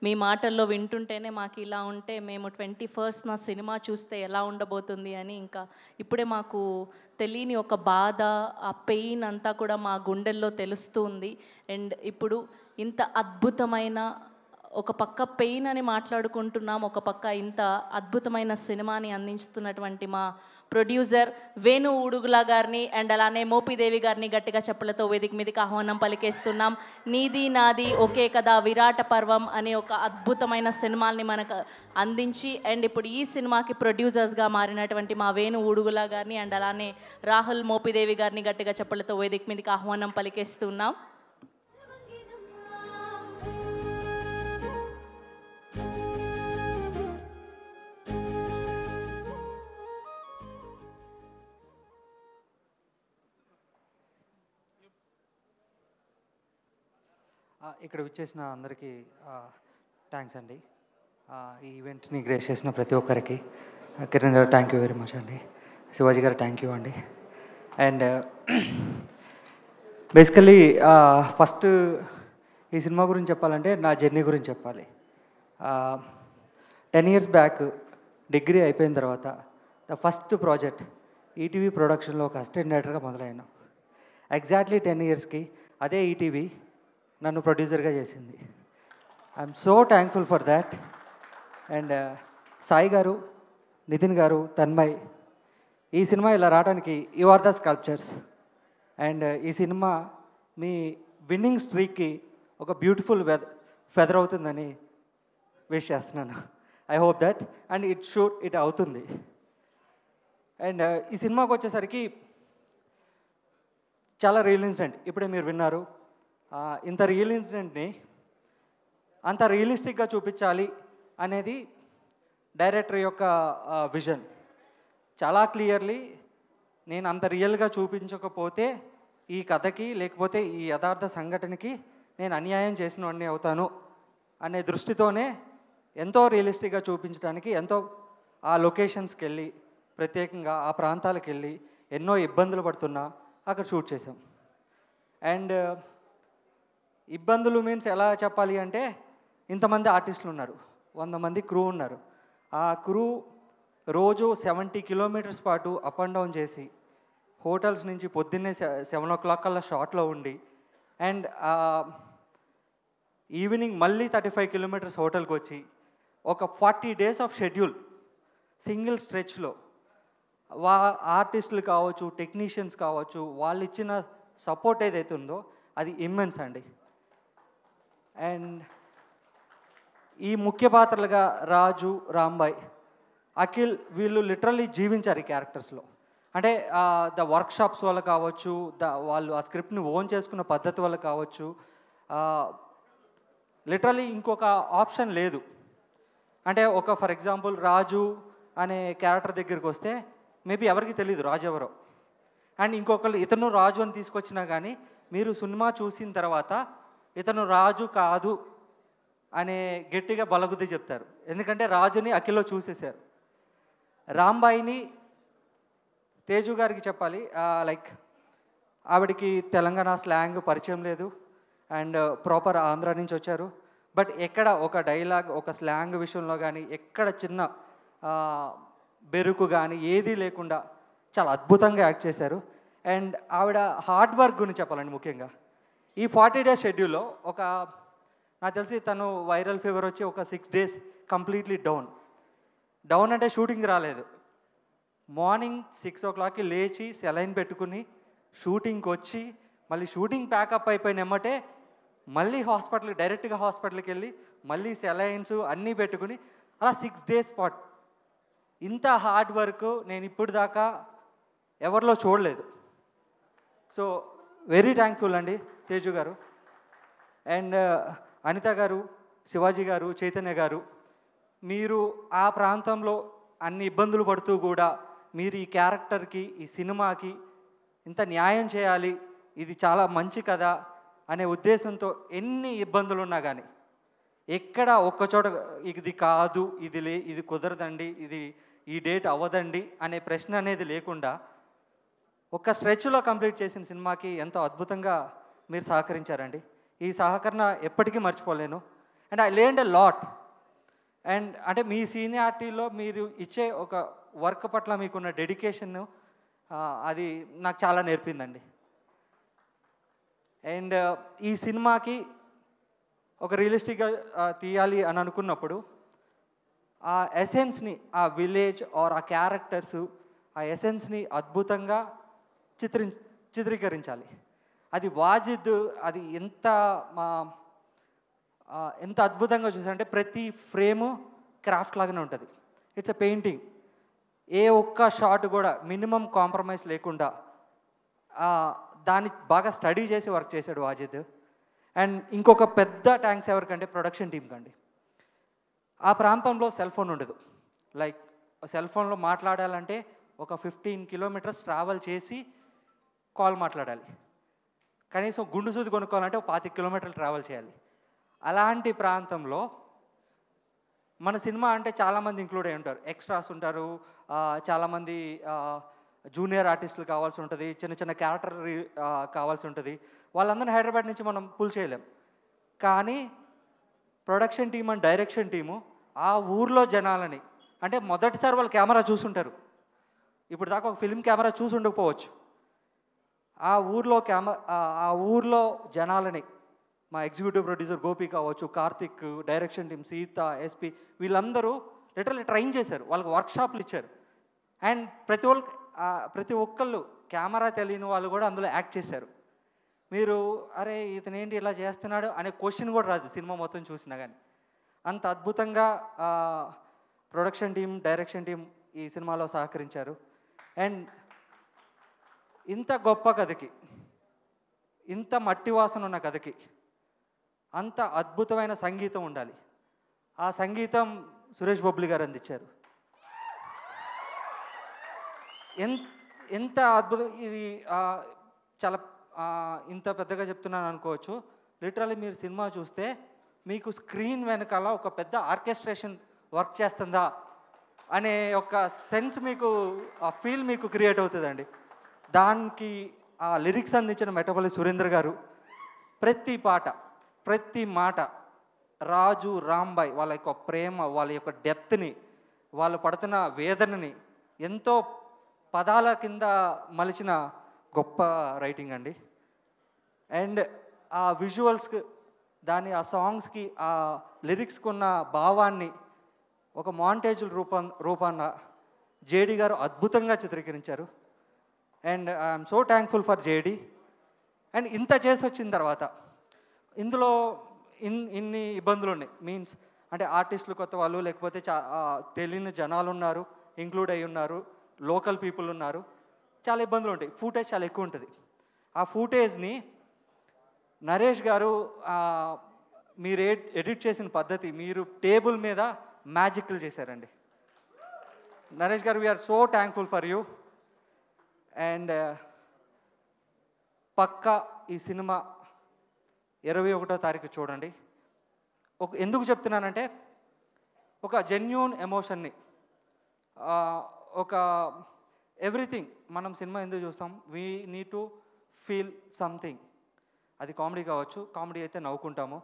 [SPEAKER 4] మీ మాటల్లో వింటుంటేనే మాకు ఇలా ఉంటే మేము 21st నా సినిమా చూస్తే ఎలా ఉండబోతుంది అని ఇంకా ఇప్పుడే మాకు తెలియని ఒక బాధ, ఆ పెయిన్ అంతా కూడా మా గుండెల్లో తెలుస్తుంది. అండ్ ఇప్పుడు ఇంత అద్భుతమైన, ఒక పక్క పెయిన్ అని మాట్లాడుకుంటున్నాం, ఒక పక్క ఇంత అద్భుతమైన సినిమాని అందించుతున్నటువంటి మా ప్రొడ్యూసర్ వేణు ఊడుగుల గారిని అండ్ అలానే మోపిదేవి గారిని గట్టిగా చెప్పులతో వేదిక మీదకి ఆహ్వానం పలికేస్తున్నాం. నీది నాది ఒకే కదా విరాట పర్వం అనే ఒక అద్భుతమైన సినిమాల్ని మనకు అందించి అండ్ ఇప్పుడు ఈ సినిమాకి ప్రొడ్యూసర్స్గా మారినటువంటి మా వేణు ఊడుగుల గారిని అండ్ అలానే రాహుల్ మోపిదేవి గారిని గట్టిగా చెప్పులతో వేదిక మీదకి ఆహ్వానం పలికేస్తున్నాం.
[SPEAKER 22] ఇక్కడ విచ్చేసిన అందరికీ థ్యాంక్స్ అండి. ఈ ఈవెంట్ని గ్రేస్ చేసిన ప్రతి ఒక్కరికి కిరణ్ గారు థ్యాంక్ యూ వెరీ మచ్ అండి. శివాజీ గారు థ్యాంక్ యూ అండి. అండ్ బేసికలీ ఫస్ట్ ఈ సినిమా గురించి చెప్పాలంటే నా జర్నీ గురించి చెప్పాలి. 10 years బ్యాక్ డిగ్రీ అయిపోయిన తర్వాత ద ఫస్ట్ ప్రాజెక్ట్ ఈటీవీ ప్రొడక్షన్లో ఒక అసిస్టెంట్ డైరెక్టర్గా మొదలైనా. ఎగ్జాక్ట్లీ 10 yearsకి అదే ఈటీవీ నన్ను ప్రొడ్యూసర్గా చేసింది. I'm so thankful for that. And Sai garu, Nithin garu, Tanmay, ఈ సినిమా ఇలా రావడానికి you are the sculptures. And ఈ సినిమా మీ విన్నింగ్ స్ట్రీక్కి ఒక బ్యూటిఫుల్ ఫెదర్ అవుతుందని విష్ చేస్తున్నాను. I hope that and it అవుతుంది. అండ్ ఈ సినిమాకి వచ్చేసరికి చాలా రియల్ ఇన్సిడెంట్ ఇప్పుడే మీరు విన్నారు. ఇంత రియల్ ఇన్సిడెంట్ని అంత రియలిస్టిక్గా చూపించాలి అనేది డైరెక్టర్ యొక్క విజన్. చాలా క్లియర్లీ నేను అంత రియల్గా చూపించకపోతే ఈ కథకి లేకపోతే ఈ యథార్థ సంఘటనకి నేను అన్యాయం చేసిన వాడిని అవుతాను అనే దృష్టితోనే ఎంతో రియలిస్టిక్గా చూపించడానికి ఎంతో ఆ లొకేషన్స్కి వెళ్ళి ప్రత్యేకంగా ఆ ప్రాంతాలకు వెళ్ళి ఎన్నో ఇబ్బందులు పడుతున్నా అక్కడ షూట్ చేసాం. అండ్ ఇబ్బందులు మీన్స్ ఎలా చెప్పాలి అంటే ఇంతమంది ఆర్టిస్టులు ఉన్నారు, 100 మంది క్రూ ఉన్నారు. ఆ క్రూ రోజు 70 కిలోమీటర్స్ పాటు అప్ అండ్ డౌన్ చేసి హోటల్స్ నుంచి పొద్దున్నే 7 o'clock కల్లా షాట్లో ఉండి అండ్ ఈవినింగ్ మళ్ళీ 35 కిలోమీటర్స్ హోటల్కి వచ్చి ఒక 40 days ఆఫ్ షెడ్యూల్ సింగిల్ స్ట్రెచ్లో ఆర్టిస్టులు కావచ్చు, టెక్నీషియన్స్ కావచ్చు, వాళ్ళు ఇచ్చిన సపోర్ట్ ఏదైతే ఉందో అది ఇమ్మెన్స్ అండి. అండ్ ఈ ముఖ్య పాత్రలుగా రాజు, రాంబాయ్, అఖిల్ వీళ్ళు లిటరల్లీ జీవించారు ఈ క్యారెక్టర్స్లో. అంటే ద వర్క్షాప్స్ వల్ల కావచ్చు, వాళ్ళు ఆ స్క్రిప్ట్ని ఓన్ చేసుకున్న పద్ధతి వల్ల కావచ్చు, లిటరల్లీ ఇంకొక ఆప్షన్ లేదు. అంటే ఒక ఫర్ ఎగ్జాంపుల్ రాజు అనే క్యారెక్టర్ దగ్గరికి వస్తే మేబీ ఎవరికి తెలియదు రాజు ఎవరో. అండ్ ఇంకొకళ్ళు ఇతను రాజు అని తీసుకొచ్చినా కానీ మీరు సినిమా చూసిన తర్వాత ఇతను రాజు కాదు అనే గట్టిగా బలగుద్ది చెప్తారు, ఎందుకంటే రాజుని అఖిల్లో చూసేశారు. రాంబాయిని తేజు గారికి చెప్పాలి, లైక్ ఆవిడికి తెలంగాణ స్లాంగ్ పరిచయం లేదు అండ్ ప్రాపర్ ఆంధ్ర నుంచి వచ్చారు. బట్ ఎక్కడ ఒక డైలాగ్, ఒక స్లాంగ్ విషయంలో కానీ ఎక్కడ చిన్న బెరుకు కానీ ఏదీ లేకుండా చాలా అద్భుతంగా యాక్ట్ చేశారు. అండ్ ఆవిడ హార్డ్ వర్క్ గురించి చెప్పాలండి. ముఖ్యంగా ఈ 40 days షెడ్యూల్లో నాకు తెలిసి తను వైరల్ ఫీవర్ వచ్చి ఒక 6 days కంప్లీట్లీ డౌన్ అంటే షూటింగ్ రాలేదు. మార్నింగ్ 6 o'clockకి లేచి సెలైన్ పెట్టుకుని షూటింగ్కి వచ్చి మళ్ళీ షూటింగ్ ప్యాకప్ అయిపోయిన ఎమ్మటే మళ్ళీ డైరెక్ట్గా హాస్పిటల్కి వెళ్ళి మళ్ళీ సెలైన్స్ అన్నీ పెట్టుకుని అలా 6 days స్పాట్. ఇంత హార్డ్ వర్క్ నేను ఇప్పుడు దాకా ఎవరిలో చూడలేదు. సో వెరీ థ్యాంక్ఫుల్ అండి తేజు గారు. అండ్ అనిత గారు, శివాజీ గారు, చైతన్య గారు, మీరు ఆ ప్రాంతంలో అన్ని ఇబ్బందులు పడుతూ కూడా మీరు ఈ క్యారెక్టర్కి, ఈ సినిమాకి ఇంత న్యాయం చేయాలి, ఇది చాలా మంచి కథ అనే ఉద్దేశంతో ఎన్ని ఇబ్బందులు ఉన్నా కానీ ఎక్కడ ఒక్కచోట ఇది కాదు, ఇది కుదరదండి, ఇది ఈ డేట్ అవ్వదండి అనే ప్రశ్న అనేది లేకుండా ఒక్క స్ట్రెచ్లో కంప్లీట్ చేసిన సినిమాకి ఎంతో అద్భుతంగా మీరు సహకరించారండి. ఈ సహకరణ ఎప్పటికీ మర్చిపోలేను. And I learned a lot. And అంటే మీ సీనియారిటీలో మీరు ఇచ్చే ఒక వర్క్ పట్ల మీకున్న డెడికేషన్ అది నాకు చాలా నేర్పిందండి. అండ్ ఈ సినిమాకి ఒక రియలిస్టిక్గా తీయాలి అని అనుకున్నప్పుడు ఆ ఎసెన్స్ని, ఆ విలేజ్ ఆర్ ఆ క్యారెక్టర్స్, ఆ ఎసెన్స్ని అద్భుతంగా చిత్రీకరించాలి. అది వాజిద్ అది ఎంత అద్భుతంగా చూసారంటే ప్రతి ఫ్రేము క్రాఫ్ట్ లాగానే ఉంటుంది. It's a painting. ఏ ఒక్క షాట్ కూడా మినిమం కాంప్రమైజ్ లేకుండా దాన్ని బాగా స్టడీ చేసి వర్క్ చేశాడు వాజిద్. అండ్ ఇంకొక పెద్ద థ్యాంక్స్ ఎవరికంటే ప్రొడక్షన్ టీమ్ కండి. ఆ ప్రాంతంలో సెల్ ఫోన్ ఉండదు. లైక్ సెల్ ఫోన్లో మాట్లాడాలంటే ఒక 15 kilometers ట్రావెల్ చేసి కాల్ మాట్లాడాలి. కనీసం గుండు సూది కొనుక్కోవాలంటే ఒక 25 kilometers ట్రావెల్ చేయాలి. అలాంటి ప్రాంతంలో మన సినిమా అంటే చాలామంది ఇంక్లూడ్ అయి ఉంటారు, ఎక్స్ట్రాస్ ఉంటారు, చాలామంది జూనియర్ ఆర్టిస్టులు కావాల్సి ఉంటుంది, చిన్న చిన్న క్యారెక్టర్ కావాల్సి ఉంటుంది. వాళ్ళందరినీ హైదరాబాద్ నుంచి మనం పుల్ చేయలేం. కానీ production team and direction team ఆ ఊర్లో జనాలని, అంటే మొదటిసారి వాళ్ళు కెమెరా చూసుంటారు, ఇప్పుడు దాకా ఒక ఫిల్మ్ కెమెరా చూసి ఉండకపోవచ్చు. ఆ ఊర్లో జనాలని మా ఎగ్జిక్యూటివ్ ప్రొడ్యూసర్ గోపి కావచ్చు, Karthik, direction team, Sita, SP వీళ్ళందరూ లిటరల్లీ ట్రైన్ చేశారు, వాళ్ళకి వర్క్షాప్లు ఇచ్చారు. అండ్ ప్రతి ఒక్కళ్ళు కెమెరా తెలియని వాళ్ళు కూడా అందులో యాక్ట్ చేశారు. మీరు అరే ఇతను ఏంటి ఇలా చేస్తున్నాడు అనే క్వశ్చన్ కూడా రాదు సినిమా మొత్తం చూసినా కానీ. అంత అద్భుతంగా ప్రొడక్షన్ టీం, డైరెక్షన్ టీం ఈ సినిమాలో సహకరించారు. అండ్ ఇంత గొప్ప కథకి, ఇంత మట్టి వాసన ఉన్న కథకి అంత అద్భుతమైన సంగీతం ఉండాలి. ఆ సంగీతం సురేష్ బొబ్లి గారు అందించారు. ఎంత అద్భుతం ఇది. చాలా ఇంత పెద్దగా చెప్తున్నాను అనుకోవచ్చు. లిటరల్లీ మీరు సినిమా చూస్తే మీకు స్క్రీన్ వెనకాల ఒక పెద్ద ఆర్కెస్ట్రేషన్ వర్క్ చేస్తుందా అనే ఒక సెన్స్ మీకు, ఆ ఫీల్ మీకు క్రియేట్ అవుతుందండి. దానికి ఆ లిరిక్స్ అందించిన మెట్టపల్లి సురేంద్ర గారు ప్రతి పాట ప్రతి మాట రాజు రాంబాయ్ వాళ్ళ యొక్క ప్రేమ వాళ్ళ యొక్క డెప్త్ని వాళ్ళు పడుతున్న వేదనని ఎంతో పదాల కింద మలిచిన గొప్ప రైటింగ్ అండి. అండ్ ఆ విజువల్స్కి ఆ సాంగ్స్కి ఆ లిరిక్స్కి ఉన్న భావాన్ని ఒక మాంటేజ్ రూపాన జేడి గారు అద్భుతంగా చిత్రీకరించారు. And I'm so thankful for JD. And ఇంత చేసి వచ్చిన తర్వాత ఇందులో ఇన్ని ఇబ్బందులు ఉన్నాయి. మీన్స్ అంటే ఆర్టిస్టులు కొత్త వాళ్ళు, లేకపోతే తెలియని జనాలు ఉన్నారు, ఇంక్లూడ్ అయి ఉన్నారు, లోకల్ పీపుల్ ఉన్నారు, చాలా ఇబ్బందులు ఉంటాయి. ఫూటేజ్ చాలా ఎక్కువ ఉంటుంది. ఆ ఫూటేజ్ని నరేష్ గారు మీరు ఎడిట్ చేసిన పద్ధతి, మీరు టేబుల్ మీద మ్యాజిక్లు చేశారండి. నరేష్ గారు we're so thankful for you. And పక్కా ఈ సినిమా 21వ తారీఖు చూడండి. ఎందుకు చెప్తున్నానంటే ఒక జెన్యూన్ ఎమోషన్ని, ఒక ఎవ్రీథింగ్ మనం సినిమా ఎందుకు చూస్తాం, we need to feel something. అది కామెడీ కావచ్చు, కామెడీ అయితే నవ్వుకుంటాము,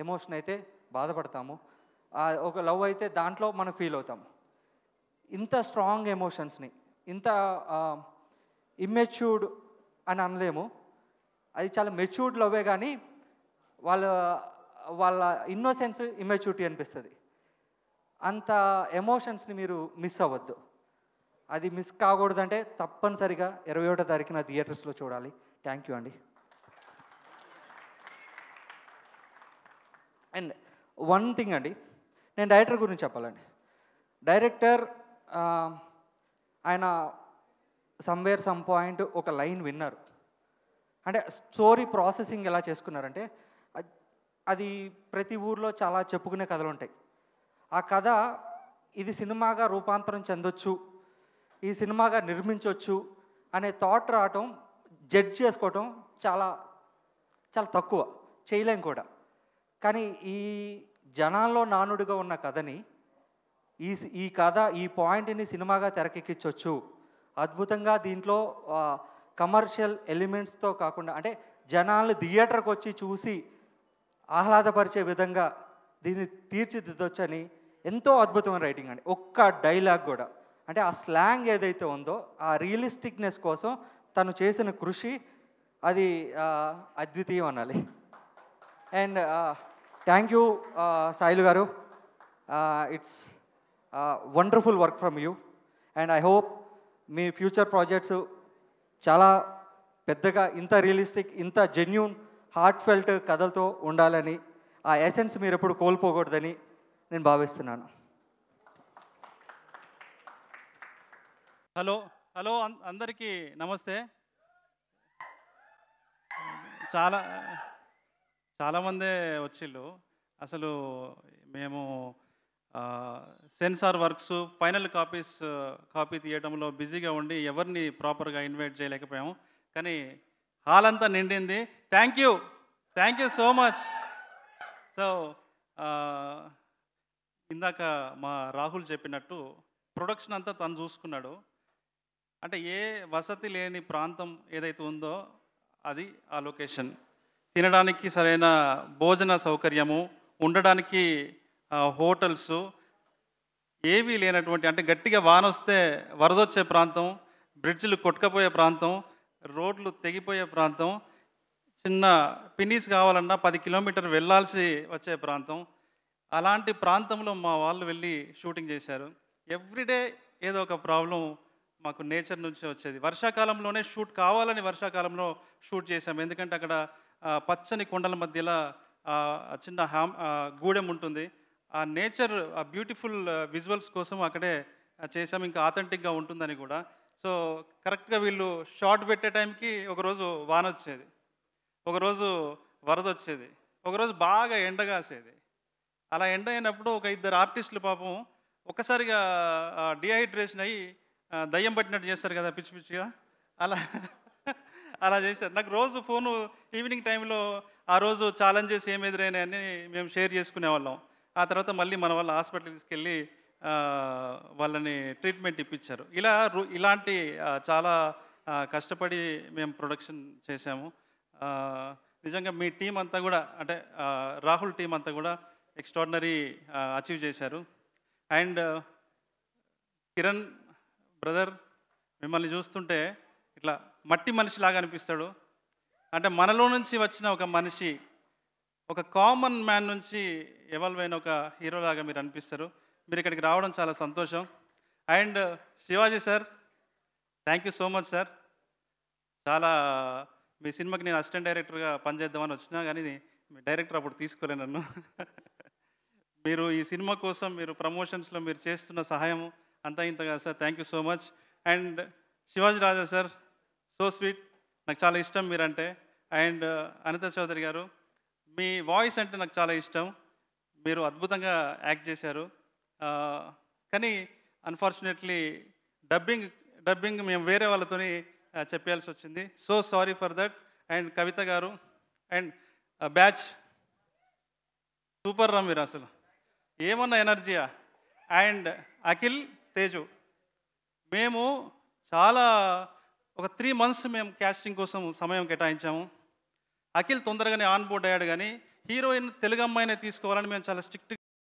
[SPEAKER 22] ఎమోషన్ అయితే బాధపడతాము, ఒక లవ్ అయితే దాంట్లో మనం ఫీల్ అవుతాము. ఇంత స్ట్రాంగ్ ఎమోషన్స్ని ఇంత ఇమ్మెచ్యూర్డ్ అని అనలేము, అది చాలా మెచ్యూర్డ్ లవ్వే. కానీ వాళ్ళ ఇన్నోసెన్స్ ఇమ్మెచ్యూరిటీ అనిపిస్తుంది. అంత ఎమోషన్స్ని మీరు మిస్ అవ్వద్దు. అది మిస్ కాకూడదంటే తప్పనిసరిగా 21వ తారీఖున థియేటర్స్లో చూడాలి. థ్యాంక్ యూ అండి. అండ్ వన్ థింగ్ అండి, నేను డైరెక్టర్ గురించి చెప్పాలండి. డైరెక్టర్ ఆయన సమ్వేర్ సమ్ పాయింట్ ఒక లైన్ విన్నారు. అంటే స్టోరీ ప్రాసెసింగ్ ఎలా చేసుకున్నారంటే, అది ప్రతి ఊర్లో చాలా చెప్పుకునే కథలు ఉంటాయి. ఆ కథ ఇది సినిమాగా రూపాంతరం చెందొచ్చు, ఈ సినిమాగా నిర్మించవచ్చు అనే థాట్ రావటం, జడ్జ్ చేసుకోవటం చాలా చాలా తక్కువ, చేయలేం కూడా. కానీ ఈ జనాల్లో నానుడిగా ఉన్న కథని ఈ కథ ఈ పాయింట్ని సినిమాగా తెరకెక్కించవచ్చు అద్భుతంగా. దీంట్లో కమర్షియల్ ఎలిమెంట్స్తో కాకుండా, అంటే జనాలు థియేటర్కి వచ్చి చూసి ఆహ్లాదపరిచే విధంగా దీన్ని తీర్చిదిద్దొచ్చని ఎంతో అద్భుతమైన రైటింగ్ అండి. ఒక్క డైలాగ్ కూడా, అంటే ఆ స్లాంగ్ ఏదైతే ఉందో ఆ రియలిస్టిక్నెస్ కోసం తను చేసిన కృషి అది అద్వితీయం అనాలి. అండ్ థ్యాంక్ యూ సాయిలు గారు, it's wonderful work from you. And I hope me future projects చాలా పెద్దగా ఇంత రియలిస్టిక్, ఇంత జెన్యూన్, హార్ట్ ఫెల్ట్ కథలతో ఉండాలని, ఆ ఎసెన్స్ మీరు ఎప్పుడు కోల్పోకూడదని నేను భావిస్తున్నాను.
[SPEAKER 6] హలో అందరికీ నమస్తే. చాలామందే వచ్చిళ్ళు. అసలు మేము సెన్సార్ వర్క్స్, ఫైనల్ కాపీ తీయడంలో బిజీగా ఉండి ఎవరిని ప్రాపర్గా ఇన్వైట్ చేయలేకపోయాము. కానీ హాల్ అంతా నిండింది. Thank you so much. So ఇందాక మా రాహుల్ చెప్పినట్టు ప్రొడక్షన్ అంతా తను చూసుకున్నాడు. అంటే ఏ వసతి లేని ప్రాంతం ఏదైతే ఉందో అది ఆ లొకేషన్. తినడానికి సరైన భోజన సౌకర్యము, ఉండడానికి హోటల్స్ ఏవీ లేనటువంటి, అంటే గట్టిగా వాన వస్తే వరదొచ్చే ప్రాంతం, బ్రిడ్జ్లు కొట్టుకపోయే ప్రాంతం, రోడ్లు తెగిపోయే ప్రాంతం, చిన్న పిన్నీస్ కావాలన్నా 10 కిలోమీటర్ వెళ్ళాల్సి వచ్చే ప్రాంతం. అలాంటి ప్రాంతంలో మా వాళ్ళు వెళ్ళి షూటింగ్ చేశారు. ఎవ్రీడే ఏదో ఒక ప్రాబ్లం మాకు నేచర్ నుంచి వచ్చేది. వర్షాకాలంలోనే షూట్ కావాలని వర్షాకాలంలో షూట్ చేశాము. ఎందుకంటే అక్కడ పచ్చని కొండల మధ్యలో చిన్న గూడెం ఉంటుంది. ఆ నేచర్, ఆ బ్యూటిఫుల్ విజువల్స్ కోసం అక్కడే చేసాము. ఇంకా ఆథెంటిక్గా ఉంటుందని కూడా. సో కరెక్ట్గా వీళ్ళు షార్ట్ పెట్టే టైంకి ఒకరోజు వాన వచ్చేది, ఒకరోజు వరద వచ్చేది, ఒకరోజు బాగా ఎండగాసేది. అలా ఎండ అయినప్పుడు ఒక 2 ఆర్టిస్టులు పాపం ఒక్కసారిగా డిహైడ్రేషన్ అయ్యి దయ్యం పట్టినట్టు చేస్తారు కదా పిచ్చి పిచ్చిగా, అలా చేశారు. నాకు రోజు ఫోను ఈవినింగ్ టైంలో ఆ రోజు ఛాలెంజెస్ ఏమి ఎదురైనాయని మేము షేర్ చేసుకునేవాళ్ళం. ఆ తర్వాత మళ్ళీ మన వాళ్ళ హాస్పిటల్కి తీసుకెళ్ళి వాళ్ళని ట్రీట్మెంట్ ఇప్పించారు. ఇలాంటి చాలా కష్టపడి మేము ప్రొడక్షన్ చేశాము. నిజంగా మీ టీం అంతా కూడా అంటే రాహుల్ టీం అంతా కూడా ఎక్స్ట్రాడినరీ అచీవ్ చేశారు. అండ్ కిరణ్ బ్రదర్ మిమ్మల్ని చూస్తుంటే ఇట్లా మట్టి మనిషిలాగా అనిపిస్తాడు. అంటే మనలో నుంచి వచ్చిన ఒక మనిషి, ఒక కామన్ మ్యాన్ నుంచి ఎవాల్వ్ అయిన ఒక హీరోలాగా మీరు అనిపిస్తారు. మీరు ఇక్కడికి రావడం చాలా సంతోషం. And Shivaji sir, thank you so much sir. చాలా మీ సినిమాకి నేను అసిస్టెంట్ డైరెక్టర్గా పనిచేద్దామని వచ్చినా కానీ మీ డైరెక్టర్ అప్పుడు తీసుకోలే నన్ను. మీరు ఈ సినిమా కోసం మీరు ప్రమోషన్స్లో మీరు చేస్తున్న సహాయం అంతా ఇంతగా sir, thank you so much. And Shivaji Raja sir, so sweet, నాకు చాలా ఇష్టం మీరంటే. అండ్ అనిత చౌదరి గారు, మీ వాయిస్ అంటే నాకు చాలా ఇష్టం. మీరు అద్భుతంగా యాక్ట్ చేశారు. కానీ అన్ఫార్చునేట్లీ డబ్బింగ్ మేము వేరే వాళ్ళతోని చెప్పాల్సి వచ్చింది. So sorry for that. And Kavitha గారు అండ్ బ్యాచ్ సూపర్ రా మీరు, అసలు ఏమన్నా ఎనర్జీయా. అండ్ అఖిల్, తేజు, మేము చాలా ఒక 3 months మేము క్యాస్టింగ్ కోసం సమయం కేటాయించాము. అఖిల్ తొందరగానే ఆన్ బోర్డ్ అయ్యాడు, కానీ హీరోయిన్ తెలుగు అమ్మాయినే తీసుకోవాలని మేము చాలా స్ట్రిక్ట్